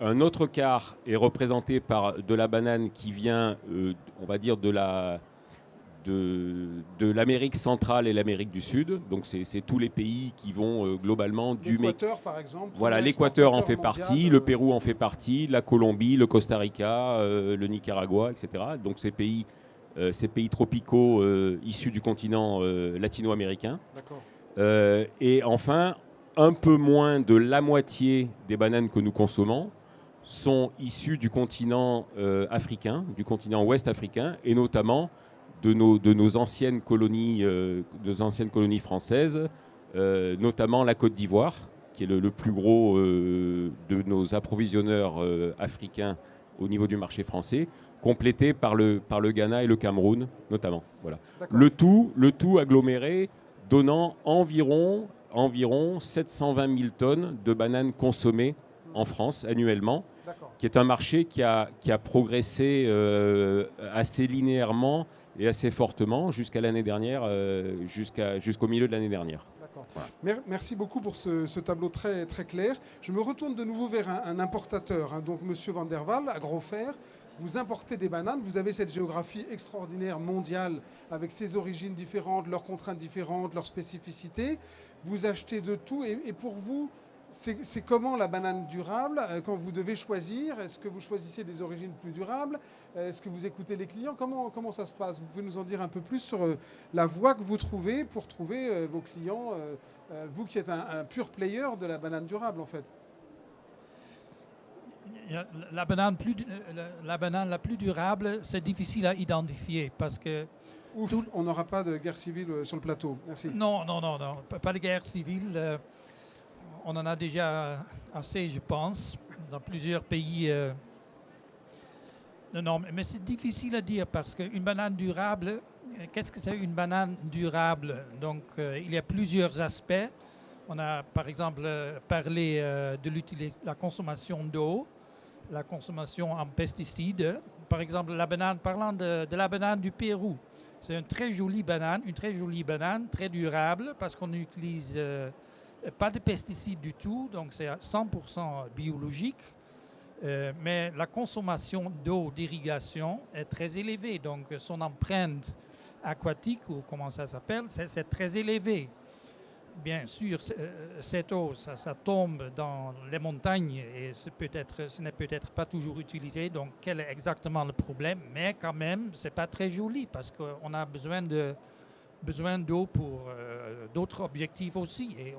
Un autre quart est représenté par de la banane qui vient, on va dire, de l'Amérique centrale et l'Amérique du Sud. Donc c'est tous les pays qui vont globalement du l'Équateur, par exemple. Voilà, l'Équateur en fait partie, le Pérou en fait partie, la Colombie, le Costa Rica, le Nicaragua, etc. Donc ces pays tropicaux issus du continent latino-américain. D'accord. Et enfin, un peu moins de la moitié des bananes que nous consommons sont issues du continent africain, du continent ouest africain, et notamment de nos anciennes colonies françaises, notamment la Côte d'Ivoire, qui est le plus gros de nos approvisionneurs africains au niveau du marché français, complété par le Ghana et le Cameroun notamment. Voilà. Le tout aggloméré donnant environ 720 000 tonnes de bananes consommées en France annuellement, qui est un marché qui a progressé assez linéairement et assez fortement jusqu'à l'année dernière, jusqu'au milieu de l'année dernière. Voilà. Merci beaucoup pour ce tableau très, très clair. Je me retourne de nouveau vers un importateur, hein, donc Monsieur Van der Waal, Agrofer. Vous importez des bananes, vous avez cette géographie extraordinaire mondiale avec ses origines différentes, leurs contraintes différentes, leurs spécificités. Vous achetez de tout et pour vous, c'est comment la banane durable quand vous devez choisir? Est-ce que vous choisissez des origines plus durables? Est-ce que vous écoutez les clients? Comment ça se passe? Vous pouvez nous en dire un peu plus sur la voie que vous trouvez pour trouver vos clients, vous qui êtes un pur player de la banane durable en fait. La banane la plus durable, c'est difficile à identifier parce que... Ouf, on n'aura pas de guerre civile sur le plateau. Merci. Non, pas de guerre civile. On en a déjà assez, je pense, dans plusieurs pays. Non, mais c'est difficile à dire parce qu'une banane durable, qu'est-ce que c'est une banane durable? Donc, il y a plusieurs aspects. On a, par exemple, parlé de la consommation d'eau, la consommation en pesticides. Par exemple, parlant de la banane du Pérou. C'est une très jolie banane, très durable parce qu'on n'utilise pas de pesticides du tout, donc c'est à 100% biologique. Mais la consommation d'eau d'irrigation est très élevée, donc son empreinte aquatique, ou comment ça s'appelle, c'est très élevé. Bien sûr, cette eau, ça tombe dans les montagnes et ce n'est peut-être pas toujours utilisé. Donc, quel est exactement le problème? Mais quand même, c'est pas très joli parce qu'on a besoin d'eau pour d'autres objectifs aussi. Et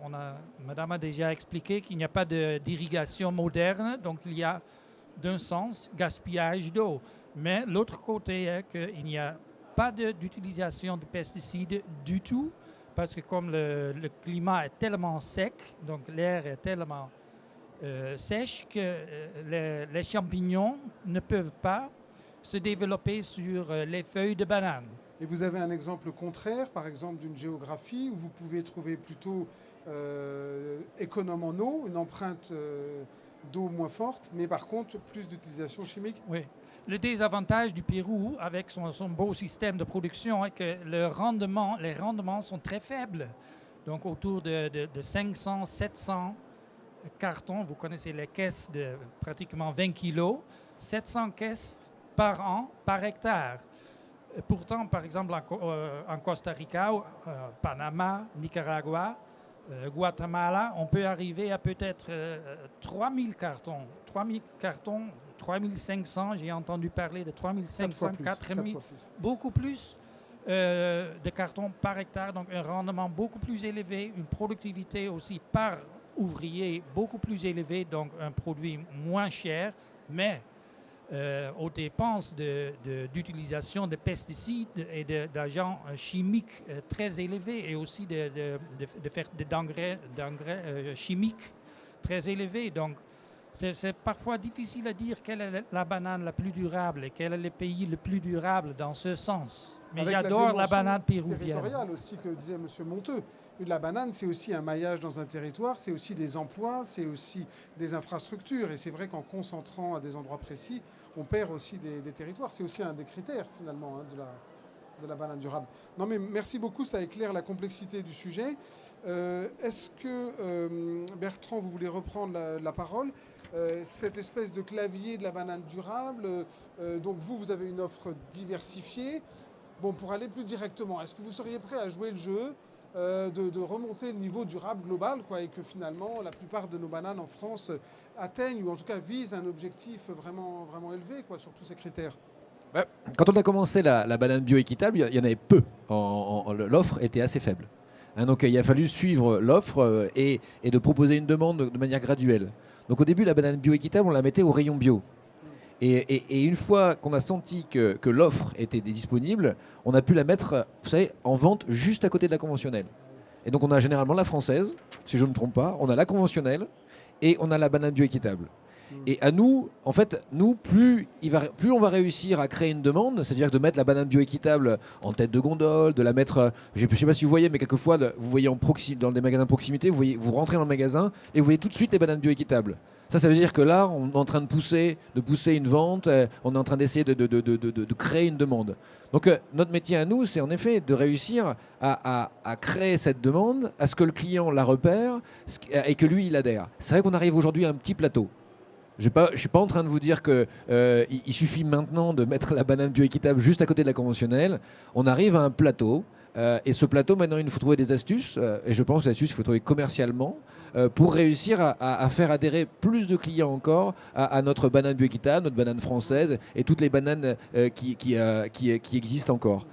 Madame a déjà expliqué qu'il n'y a pas d'irrigation moderne, donc il y a d'un sens gaspillage d'eau. Mais l'autre côté est qu'il n'y a pas d'utilisation de pesticides du tout. Parce que comme le climat est tellement sec, donc l'air est tellement sèche que les champignons ne peuvent pas se développer sur les feuilles de banane. Et vous avez un exemple contraire, par exemple d'une géographie où vous pouvez trouver plutôt économe en eau, une empreinte d'eau moins forte, mais par contre plus d'utilisation chimique? Oui. Le désavantage du Pérou avec son beau système de production est que les rendements sont très faibles. Donc autour de 500, 700 cartons, vous connaissez les caisses de pratiquement 20 kilos, 700 caisses par an, par hectare. Pourtant, par exemple, en Costa Rica, Panama, Nicaragua, Guatemala, on peut arriver à peut-être 3000 cartons. 3000 cartons, 3500, j'ai entendu parler de 3500, 4000, beaucoup plus de cartons par hectare, donc un rendement beaucoup plus élevé, une productivité aussi par ouvrier beaucoup plus élevée, donc un produit moins cher, mais aux dépenses d'utilisation de pesticides et d'agents chimiques très élevés et aussi d'engrais chimiques très élevés. Donc, c'est parfois difficile à dire quelle est la banane la plus durable et quel est le pays le plus durable dans ce sens. Mais j'adore la banane péruvienne. Territoriale aussi que disait M. Monteux. La banane, c'est aussi un maillage dans un territoire, c'est aussi des emplois, c'est aussi des infrastructures. Et c'est vrai qu'en concentrant à des endroits précis, on perd aussi des territoires. C'est aussi un des critères finalement de la banane durable. Non mais merci beaucoup, ça éclaire la complexité du sujet. Est-ce que, Bertrand, vous voulez reprendre la parole? Cette espèce de clavier de la banane durable, donc vous avez une offre diversifiée. Bon, pour aller plus directement, est-ce que vous seriez prêt à jouer le jeu de remonter le niveau durable global, quoi, et que finalement la plupart de nos bananes en France atteignent ou en tout cas visent un objectif vraiment, vraiment élevé, quoi, sur tous ces critères? Quand on a commencé la banane bioéquitable, il y en avait peu. L'offre était assez faible. Donc il a fallu suivre l'offre et de proposer une demande de manière graduelle. Donc au début, la banane bioéquitable, on la mettait au rayon bio. Et une fois qu'on a senti que l'offre était disponible, on a pu la mettre, vous savez, en vente juste à côté de la conventionnelle. Et donc on a généralement la française, si je ne me trompe pas, on a la conventionnelle et on a la banane bioéquitable. Et à nous, en fait, plus on va réussir à créer une demande, c'est-à-dire de mettre la banane bioéquitable en tête de gondole, de la mettre, je ne sais pas si vous voyez, mais quelquefois, vous voyez dans des magasins de proximité, vous rentrez dans le magasin et vous voyez tout de suite les bananes bioéquitables. Ça veut dire que là, on est en train de pousser une vente, on est en train d'essayer de créer une demande. Donc notre métier à nous, c'est en effet de réussir à créer cette demande, à ce que le client la repère et que lui, il adhère. C'est vrai qu'on arrive aujourd'hui à un petit plateau. Je ne suis pas en train de vous dire qu'il suffit maintenant de mettre la banane bioéquitable juste à côté de la conventionnelle. On arrive à un plateau. Et ce plateau, maintenant, il nous faut trouver des astuces. Et je pense que les astuces, il faut trouver commercialement pour réussir à faire adhérer plus de clients encore à notre banane bioéquitable, notre banane française et toutes les bananes qui existent encore.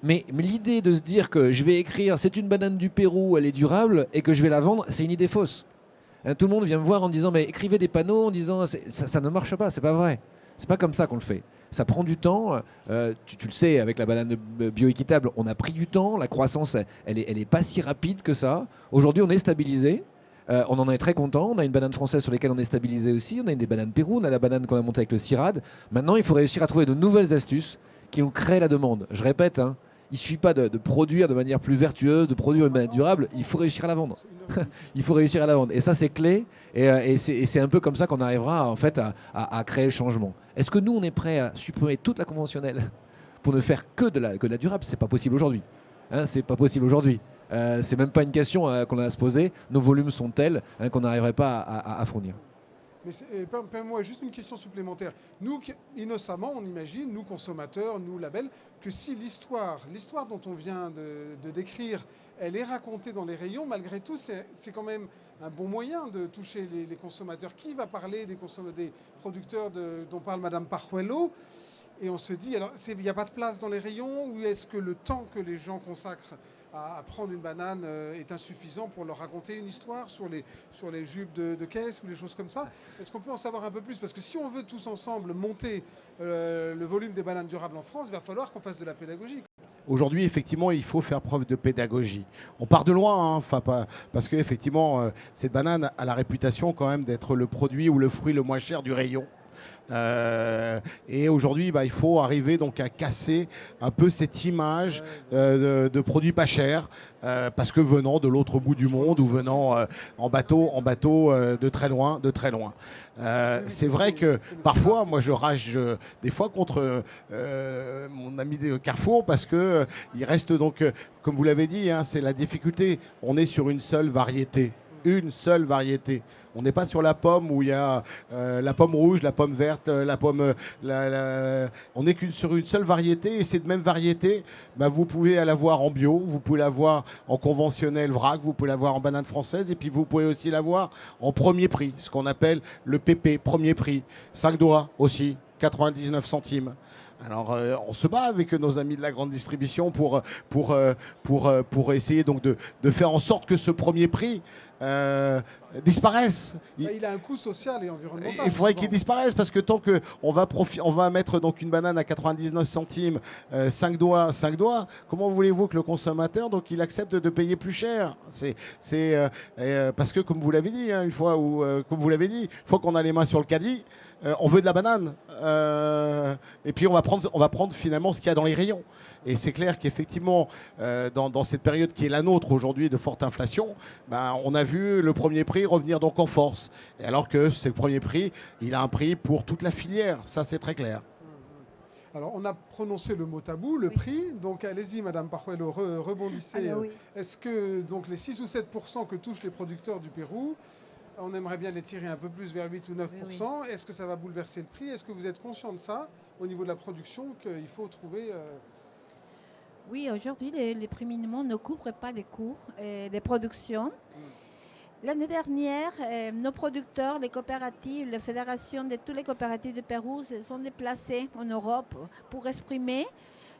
Mais l'idée de se dire que je vais écrire c'est une banane du Pérou, elle est durable et que je vais la vendre, c'est une idée fausse. Tout le monde vient me voir en disant mais écrivez des panneaux en disant ça ne marche pas, c'est pas vrai. C'est pas comme ça qu'on le fait. Ça prend du temps. Tu le sais, avec la banane bioéquitable, on a pris du temps. La croissance, elle est pas si rapide que ça. Aujourd'hui, on est stabilisé. On en est très content. On a une banane française sur laquelle on est stabilisé aussi. On a des bananes Pérou. On a la banane qu'on a montée avec le CIRAD. Maintenant, il faut réussir à trouver de nouvelles astuces qui vont créer la demande. Je répète, il ne suffit pas de produire de manière plus vertueuse, de produire de manière durable. Il faut réussir à la vendre. Il faut réussir à la vendre. Et ça, c'est clé. Et c'est un peu comme ça qu'on arrivera en fait à créer le changement. Est-ce que nous, on est prêt à supprimer toute la conventionnelle pour ne faire que de la durable? C'est pas possible aujourd'hui. C'est pas possible aujourd'hui. C'est même pas une question qu'on a à se poser. Nos volumes sont tels qu'on n'arriverait pas à fournir. Mais permets-moi juste une question supplémentaire. Nous, innocemment, on imagine, nous consommateurs, nous labels, que si l'histoire dont on vient de décrire, elle est racontée dans les rayons, malgré tout, c'est quand même un bon moyen de toucher les consommateurs. Qui va parler des producteurs dont parle Madame Pajuelo? Et on se dit, alors, il n'y a pas de place dans les rayons, ou est-ce que le temps que les gens consacrent à prendre une banane est insuffisant pour leur raconter une histoire sur les jupes de caisse ou les choses comme ça? Est-ce qu'on peut en savoir un peu plus? Parce que si on veut tous ensemble monter le volume des bananes durables en France, il va falloir qu'on fasse de la pédagogie. Aujourd'hui, effectivement, il faut faire preuve de pédagogie. On part de loin, parce que effectivement, cette banane a la réputation quand même d'être le produit ou le fruit le moins cher du rayon. Et aujourd'hui, il faut arriver donc à casser un peu cette image de produits pas chers, parce que venant de l'autre bout du monde ou venant en bateau de très loin, c'est vrai que parfois, moi, je rage des fois contre mon ami de Carrefour parce que il reste donc, comme vous l'avez dit, c'est la difficulté. On est sur une seule variété. On n'est pas sur la pomme où il y a la pomme rouge, la pomme verte, la pomme... On n'est sur une seule variété et cette même variété, vous pouvez l'avoir en bio, vous pouvez l'avoir en conventionnel vrac, vous pouvez l'avoir en banane française et puis vous pouvez aussi l'avoir en premier prix, ce qu'on appelle le PP, premier prix. 5 doigts aussi, 99 centimes. Alors, on se bat avec nos amis de la grande distribution pour essayer donc de faire en sorte que ce premier prix disparaisse. Il a un coût social et environnemental. Il faudrait qu'il disparaisse parce que tant qu'on va mettre donc une banane à 99 centimes, 5 doigts, comment voulez-vous que le consommateur donc il accepte de payer plus cher? Parce que comme vous l'avez dit, une fois qu'on a les mains sur le caddie, on veut de la banane. Et puis on va prendre finalement ce qu'il y a dans les rayons. Et c'est clair qu'effectivement, dans cette période qui est la nôtre aujourd'hui de forte inflation, on a vu le premier prix revenir donc en force. Et alors que ce premier prix, il a un prix pour toute la filière. Ça, c'est très clair. Alors, on a prononcé le mot tabou, le prix. Donc, allez-y, Madame Pajuelo, rebondissez. Alors, oui. Est-ce que donc, les 6 ou 7% que touchent les producteurs du Pérou, on aimerait bien les tirer un peu plus vers 8 ou 9%. Oui. Est-ce que ça va bouleverser le prix? Est-ce que vous êtes conscient de ça, au niveau de la production, qu'il faut trouver... Oui, aujourd'hui, les prix minimaux ne couvrent pas les coûts de production. L'année dernière, nos producteurs, les coopératives, les fédérations de toutes les coopératives du Pérou se sont déplacées en Europe pour exprimer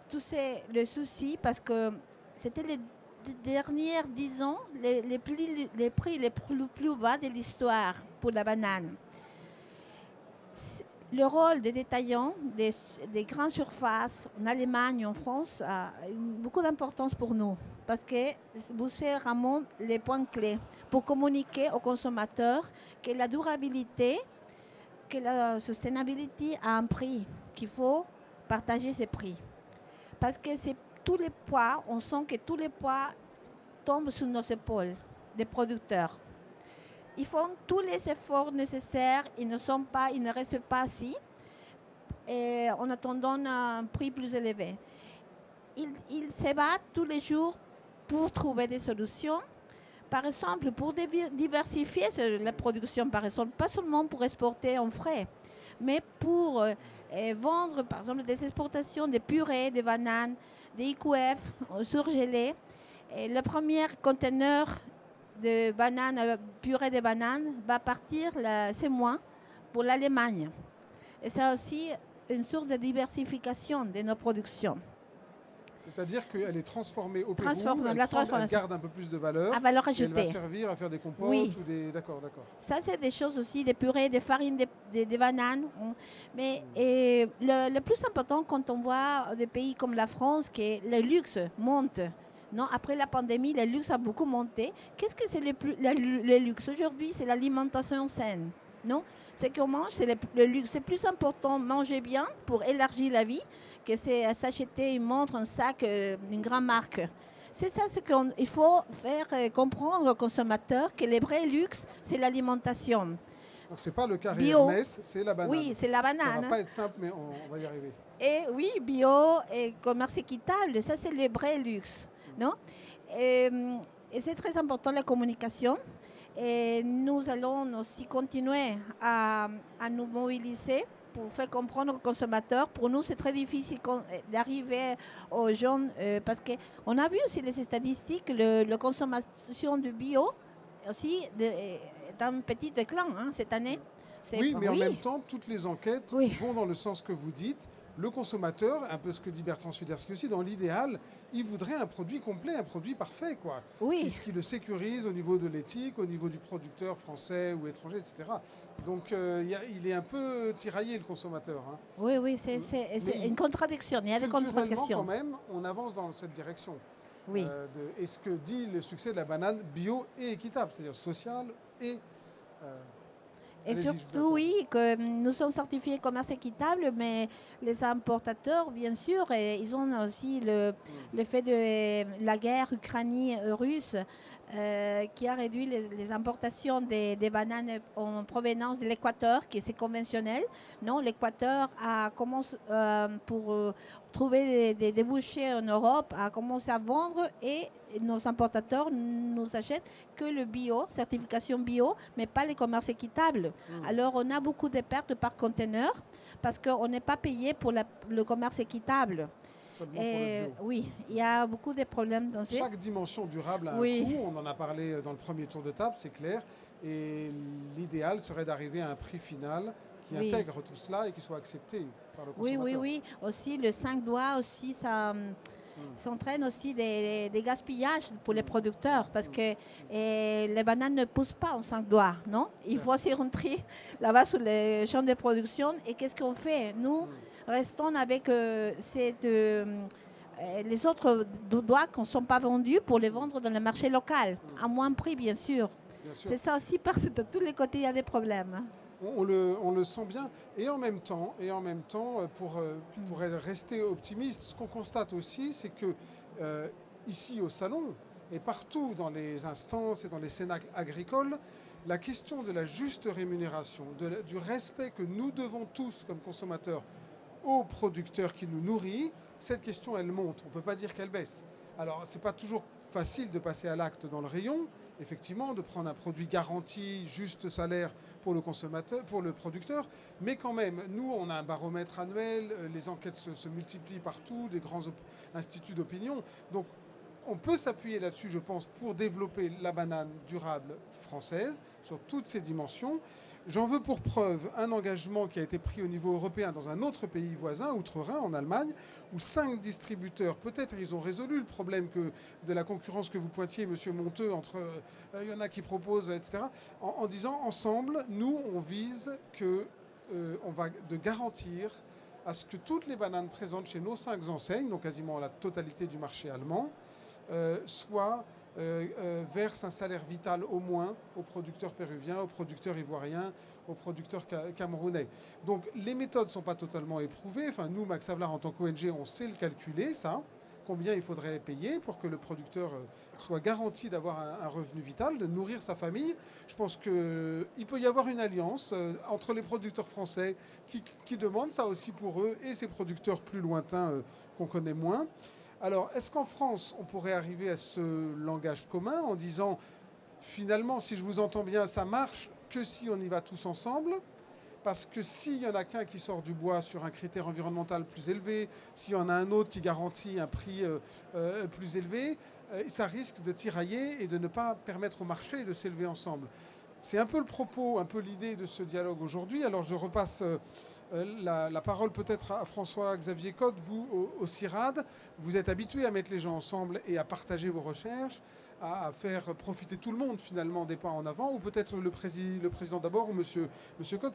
tous les soucis parce que c'était les dernières 10 ans les prix les plus bas de l'histoire pour la banane. Le rôle des détaillants, des grandes surfaces en Allemagne, en France, a beaucoup d'importance pour nous parce que vous savez vraiment les points clés pour communiquer aux consommateurs que la durabilité que la sustainability a un prix, qu'il faut partager ces prix. Parce que c'est tous les poids, on sent que tous les poids tombent sur nos épaules des producteurs. Ils font tous les efforts nécessaires, ils ne restent pas assis et en attendant un prix plus élevé. Ils se battent tous les jours pour trouver des solutions. Par exemple, pour diversifier la production, par exemple, pas seulement pour exporter en frais, mais pour vendre, par exemple, des exportations de purées, de bananes, des IQF surgelés. Et le premier conteneur de bananes, purée de bananes, va partir ce mois pour l'Allemagne. Et c'est aussi une source de diversification de nos productions. C'est-à-dire qu'elle est transformée au Pérou, elle garde un peu plus de valeur, à valeur ajoutée. Elle va servir à faire des compotes oui. ou des... D'accord. Ça, c'est des choses aussi, des purées, des farines, des bananes. Mais le plus important, quand on voit des pays comme la France, que le luxe monte. Non, après la pandémie, le luxe a beaucoup monté. Qu'est-ce que c'est le luxe? Aujourd'hui, c'est l'alimentation saine. Non, ce qu'on mange, c'est le luxe. C'est plus important manger bien pour élargir la vie que c'est s'acheter une montre, un sac, une grande marque. C'est ça ce qu'il faut faire comprendre aux consommateurs, que le vrai luxe, c'est l'alimentation. Donc ce n'est pas le carré Hermès, c'est la banane. Oui, c'est la banane. Ça ne va pas être simple, mais on va y arriver. Et oui, bio et commerce équitable, ça c'est le vrai luxe. Non? Et c'est très important la communication. Et nous allons aussi continuer à nous mobiliser pour faire comprendre aux consommateurs. Pour nous, c'est très difficile d'arriver aux jeunes parce qu'on a vu aussi les statistiques, la consommation de bio aussi est un petit déclin cette année. Oui, mais en même temps, toutes les enquêtes vont dans le sens que vous dites. Le consommateur, un peu ce que dit Bertrand Swiderski aussi, dans l'idéal, il voudrait un produit complet, un produit parfait, quoi. Oui. Puisqu'il le sécurise au niveau de l'éthique, au niveau du producteur français ou étranger, etc. Donc il est un peu tiraillé, le consommateur. Hein. Oui, c'est une contradiction. Il y a des contradictions. Quand même, on avance dans cette direction. Oui. Et ce que dit le succès de la banane bio et équitable, c'est-à-dire sociale et... Et surtout, oui, que nous sommes certifiés commerce équitable, mais les importateurs, bien sûr, ils ont aussi le fait de la guerre ukrainienne-russe qui a réduit les importations des bananes en provenance de l'Équateur, qui est conventionnel. Non, l'Équateur a commencé, pour trouver des débouchés en Europe, a commencé à vendre et nos importateurs nous achètent que le bio, certification bio, mais pas les commerces équitables. Alors, on a beaucoup de pertes par conteneur parce qu'on n'est pas payé pour le commerce équitable. Seulement pour le bio. Oui, il y a beaucoup de problèmes dans Chaque dimension durable a un coût. On en a parlé dans le premier tour de table, c'est clair. Et l'idéal serait d'arriver à un prix final qui intègre tout cela et qui soit accepté par le consommateur. Oui. Aussi, le 5 doigts, aussi, ça entraîne aussi des gaspillages pour les producteurs parce que les bananes ne poussent pas en 5 doigts, non? Il faut aussi rentrer là-bas sur les champs de production. Et qu'est-ce qu'on fait? Nous restons avec les autres doigts qui ne sont pas vendus pour les vendre dans le marché local, à moins prix, bien sûr. C'est ça aussi, parce que de tous les côtés, il y a des problèmes. On le sent bien. Et en même temps, pour rester optimiste, ce qu'on constate aussi, c'est que ici au Salon, et partout dans les instances et dans les cénacles agricoles, la question de la juste rémunération, du respect que nous devons tous comme consommateurs aux producteurs qui nous nourrissent, cette question, elle monte. On ne peut pas dire qu'elle baisse. Alors, ce n'est pas toujours facile de passer à l'acte dans le rayon, effectivement, de prendre un produit garanti, juste salaire pour le consommateur, pour le producteur, mais quand même, nous, on a un baromètre annuel, les enquêtes se multiplient partout, des grands instituts d'opinion. Donc, on peut s'appuyer là-dessus, je pense, pour développer la banane durable française sur toutes ses dimensions. J'en veux pour preuve un engagement qui a été pris au niveau européen dans un autre pays voisin, Outre-Rhin, en Allemagne, où 5 distributeurs, peut-être ils ont résolu le problème de la concurrence que vous pointiez, Monsieur Monteux, entre il y en a qui proposent, etc., en disant ensemble, nous, on vise on va de garantir à ce que toutes les bananes présentes chez nos 5 enseignes, donc quasiment la totalité du marché allemand, versent un salaire vital au moins aux producteurs péruviens, aux producteurs ivoiriens, aux producteurs camerounais. Donc les méthodes ne sont pas totalement éprouvées. Enfin, nous, Max Havelaar, en tant qu'ONG, on sait le calculer, ça. Combien il faudrait payer pour que le producteur soit garanti d'avoir un revenu vital, de nourrir sa famille. Je pense qu'il peut y avoir une alliance entre les producteurs français qui demandent ça aussi pour eux et ces producteurs plus lointains qu'on connaît moins. Alors, est-ce qu'en France, on pourrait arriver à ce langage commun en disant, finalement, si je vous entends bien, ça marche que si on y va tous ensemble ? Parce que s'il y en a qu'un qui sort du bois sur un critère environnemental plus élevé, s'il y en a un autre qui garantit un prix plus élevé, ça risque de tirailler et de ne pas permettre au marché de s'élever ensemble. C'est un peu le propos, un peu l'idée de ce dialogue aujourd'hui. Alors je repasse la parole peut-être à François-Xavier Cotte, vous au CIRAD. Vous êtes habitué à mettre les gens ensemble et à partager vos recherches, à faire profiter tout le monde finalement des pas en avant, ou peut-être le président d'abord, ou monsieur Cotte.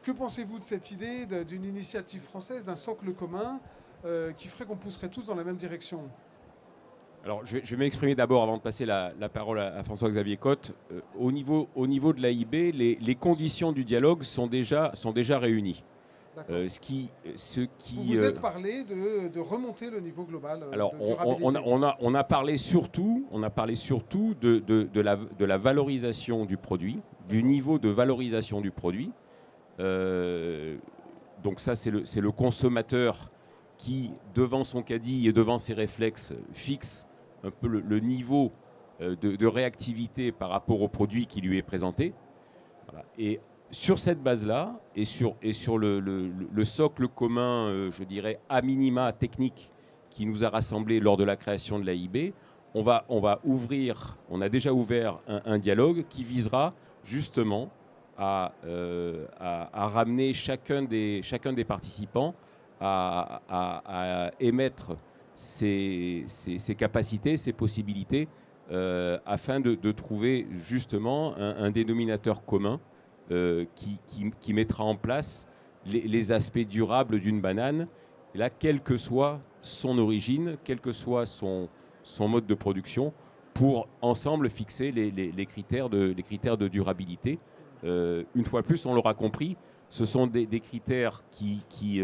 Que pensez-vous de cette idée d'une initiative française, d'un socle commun qui ferait qu'on pousserait tous dans la même direction ? Alors, je vais m'exprimer d'abord avant de passer la parole à François-Xavier Cotte. Au niveau de l'AIB, les conditions du dialogue sont déjà réunies. Vous êtes parlé de remonter le niveau global alors, de durabilité. on a parlé surtout de la valorisation du produit, du niveau de valorisation du produit. Donc ça, c'est le consommateur qui, devant son caddie et devant ses réflexes, fixe un peu le niveau de réactivité par rapport au produit qui lui est présenté. Voilà. Et sur cette base-là, et sur le socle commun, je dirais, à minima technique qui nous a rassemblés lors de la création de l'AIB, on a déjà ouvert un dialogue qui visera justement à ramener chacun des participants à émettre ses capacités, ses possibilités, afin de trouver justement un dénominateur commun qui mettra en place les aspects durables d'une banane. Et là, quelle que soit son origine, quel que soit son mode de production, pour ensemble fixer les critères de durabilité. Une fois plus, on l'aura compris, ce sont des critères qui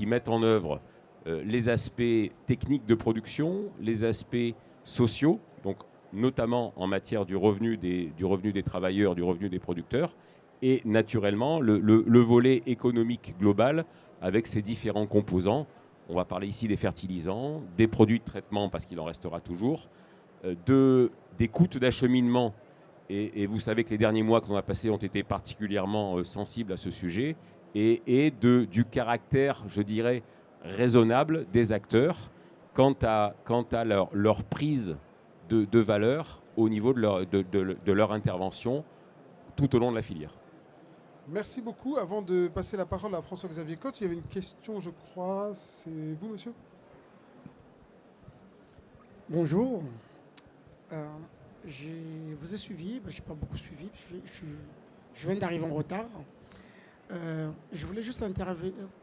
mettent en œuvre les aspects techniques de production, les aspects sociaux, donc notamment en matière du revenu des travailleurs, du revenu des producteurs, et naturellement le volet économique global avec ses différents composants. On va parler ici des fertilisants, des produits de traitement parce qu'il en restera toujours, des coûts d'acheminement. Et vous savez que les derniers mois qu'on a passés ont été particulièrement sensibles à ce sujet, et du caractère, je dirais, raisonnable des acteurs quant à leur prise de valeur au niveau de leur intervention tout au long de la filière. Merci beaucoup. Avant de passer la parole à François-Xavier Cotte, il y avait une question, je crois. C'est vous, monsieur ? Bonjour. Je vous ai suivi, je n'ai pas beaucoup suivi, je viens d'arriver en retard. Je voulais juste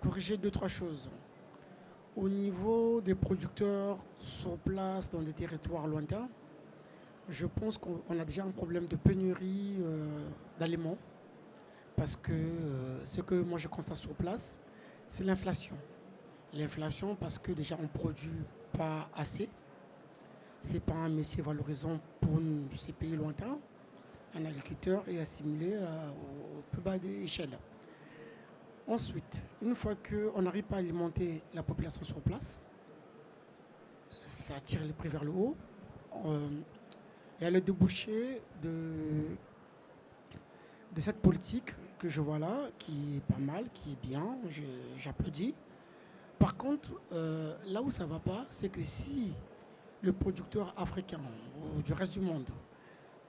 corriger 2-3 choses. Au niveau des producteurs sur place dans des territoires lointains, je pense qu'on a déjà un problème de pénurie d'aliments, parce que ce que moi je constate sur place, c'est l'inflation. L'inflation parce que déjà on ne produit pas assez. Ce n'est pas un métier valorisant pour ces pays lointains. Un agriculteur est assimilé au plus bas des échelles. Ensuite, une fois qu'on n'arrive pas à alimenter la population sur place, ça tire les prix vers le haut. Il y a le débouché de cette politique que je vois là, qui est pas mal, qui est bien, j'applaudis. Par contre, là où ça ne va pas, c'est que si le producteur africain ou du reste du monde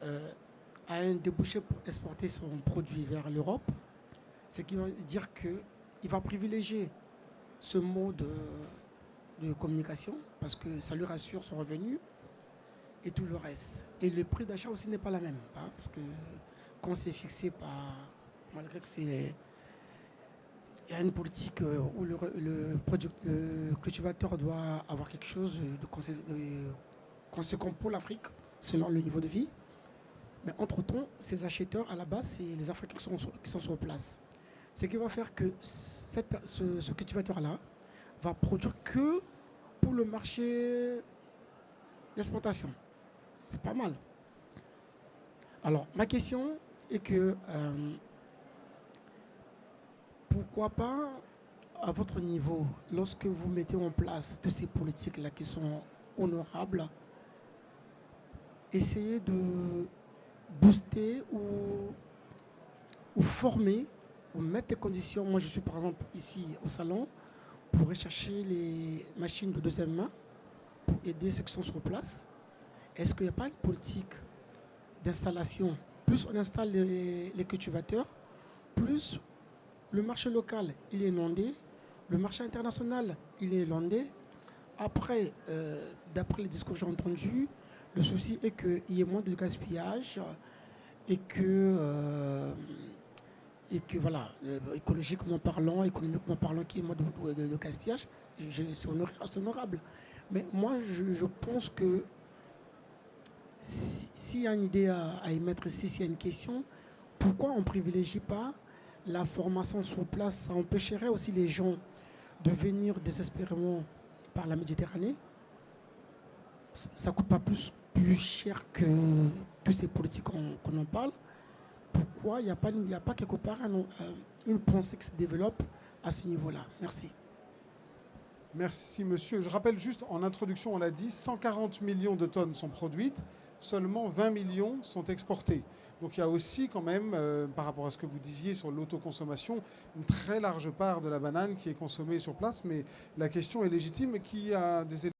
a un débouché pour exporter son produit vers l'Europe, c'est qu'il va dire qu'il va privilégier ce mode de communication parce que ça lui rassure son revenu et tout le reste. Et le prix d'achat aussi n'est pas la même, hein, parce que quand c'est fixé par, malgré que c'est... Il y a une politique où le cultivateur doit avoir quelque chose de conséquent pour l'Afrique, selon le niveau de vie. Mais entre-temps, ces acheteurs, à la base, c'est les Africains qui sont sur place. Ce qui va faire que ce cultivateur-là va produire que pour le marché d'exportation. C'est pas mal. Alors, ma question est que pourquoi pas, à votre niveau, lorsque vous mettez en place toutes ces politiques-là qui sont honorables, essayez de booster ou former ou mettre des conditions. Moi, je suis par exemple ici au salon pour rechercher les machines de deuxième main pour aider ceux qui sont sur place. Est-ce qu'il n'y a pas une politique d'installation? Plus on installe les cultivateurs, plus le marché local il est inondé, le marché international il est inondé. Après, d'après les discours que j'ai entendus, le souci est qu'il y ait moins de gaspillage et que voilà, écologiquement parlant, économiquement parlant, qu'il y ait moins de gaspillage, c'est honorable. Mais moi, je pense que s'il y a une idée à émettre ici, s'il y a une question, pourquoi on ne privilégie pas la formation sur place? Ça empêcherait aussi les gens de venir désespérément par la Méditerranée. Ça ne coûte pas plus cher que tous ces politiques qu'on en parle. Pourquoi il n'y a pas quelque part une pensée qui se développe à ce niveau-là? Merci. Merci monsieur. Je rappelle juste, en introduction, on l'a dit, 140 millions de tonnes sont produites, seulement 20 millions sont exportés. Donc il y a aussi quand même, par rapport à ce que vous disiez sur l'autoconsommation, une très large part de la banane qui est consommée sur place, mais la question est légitime et qui a des éléments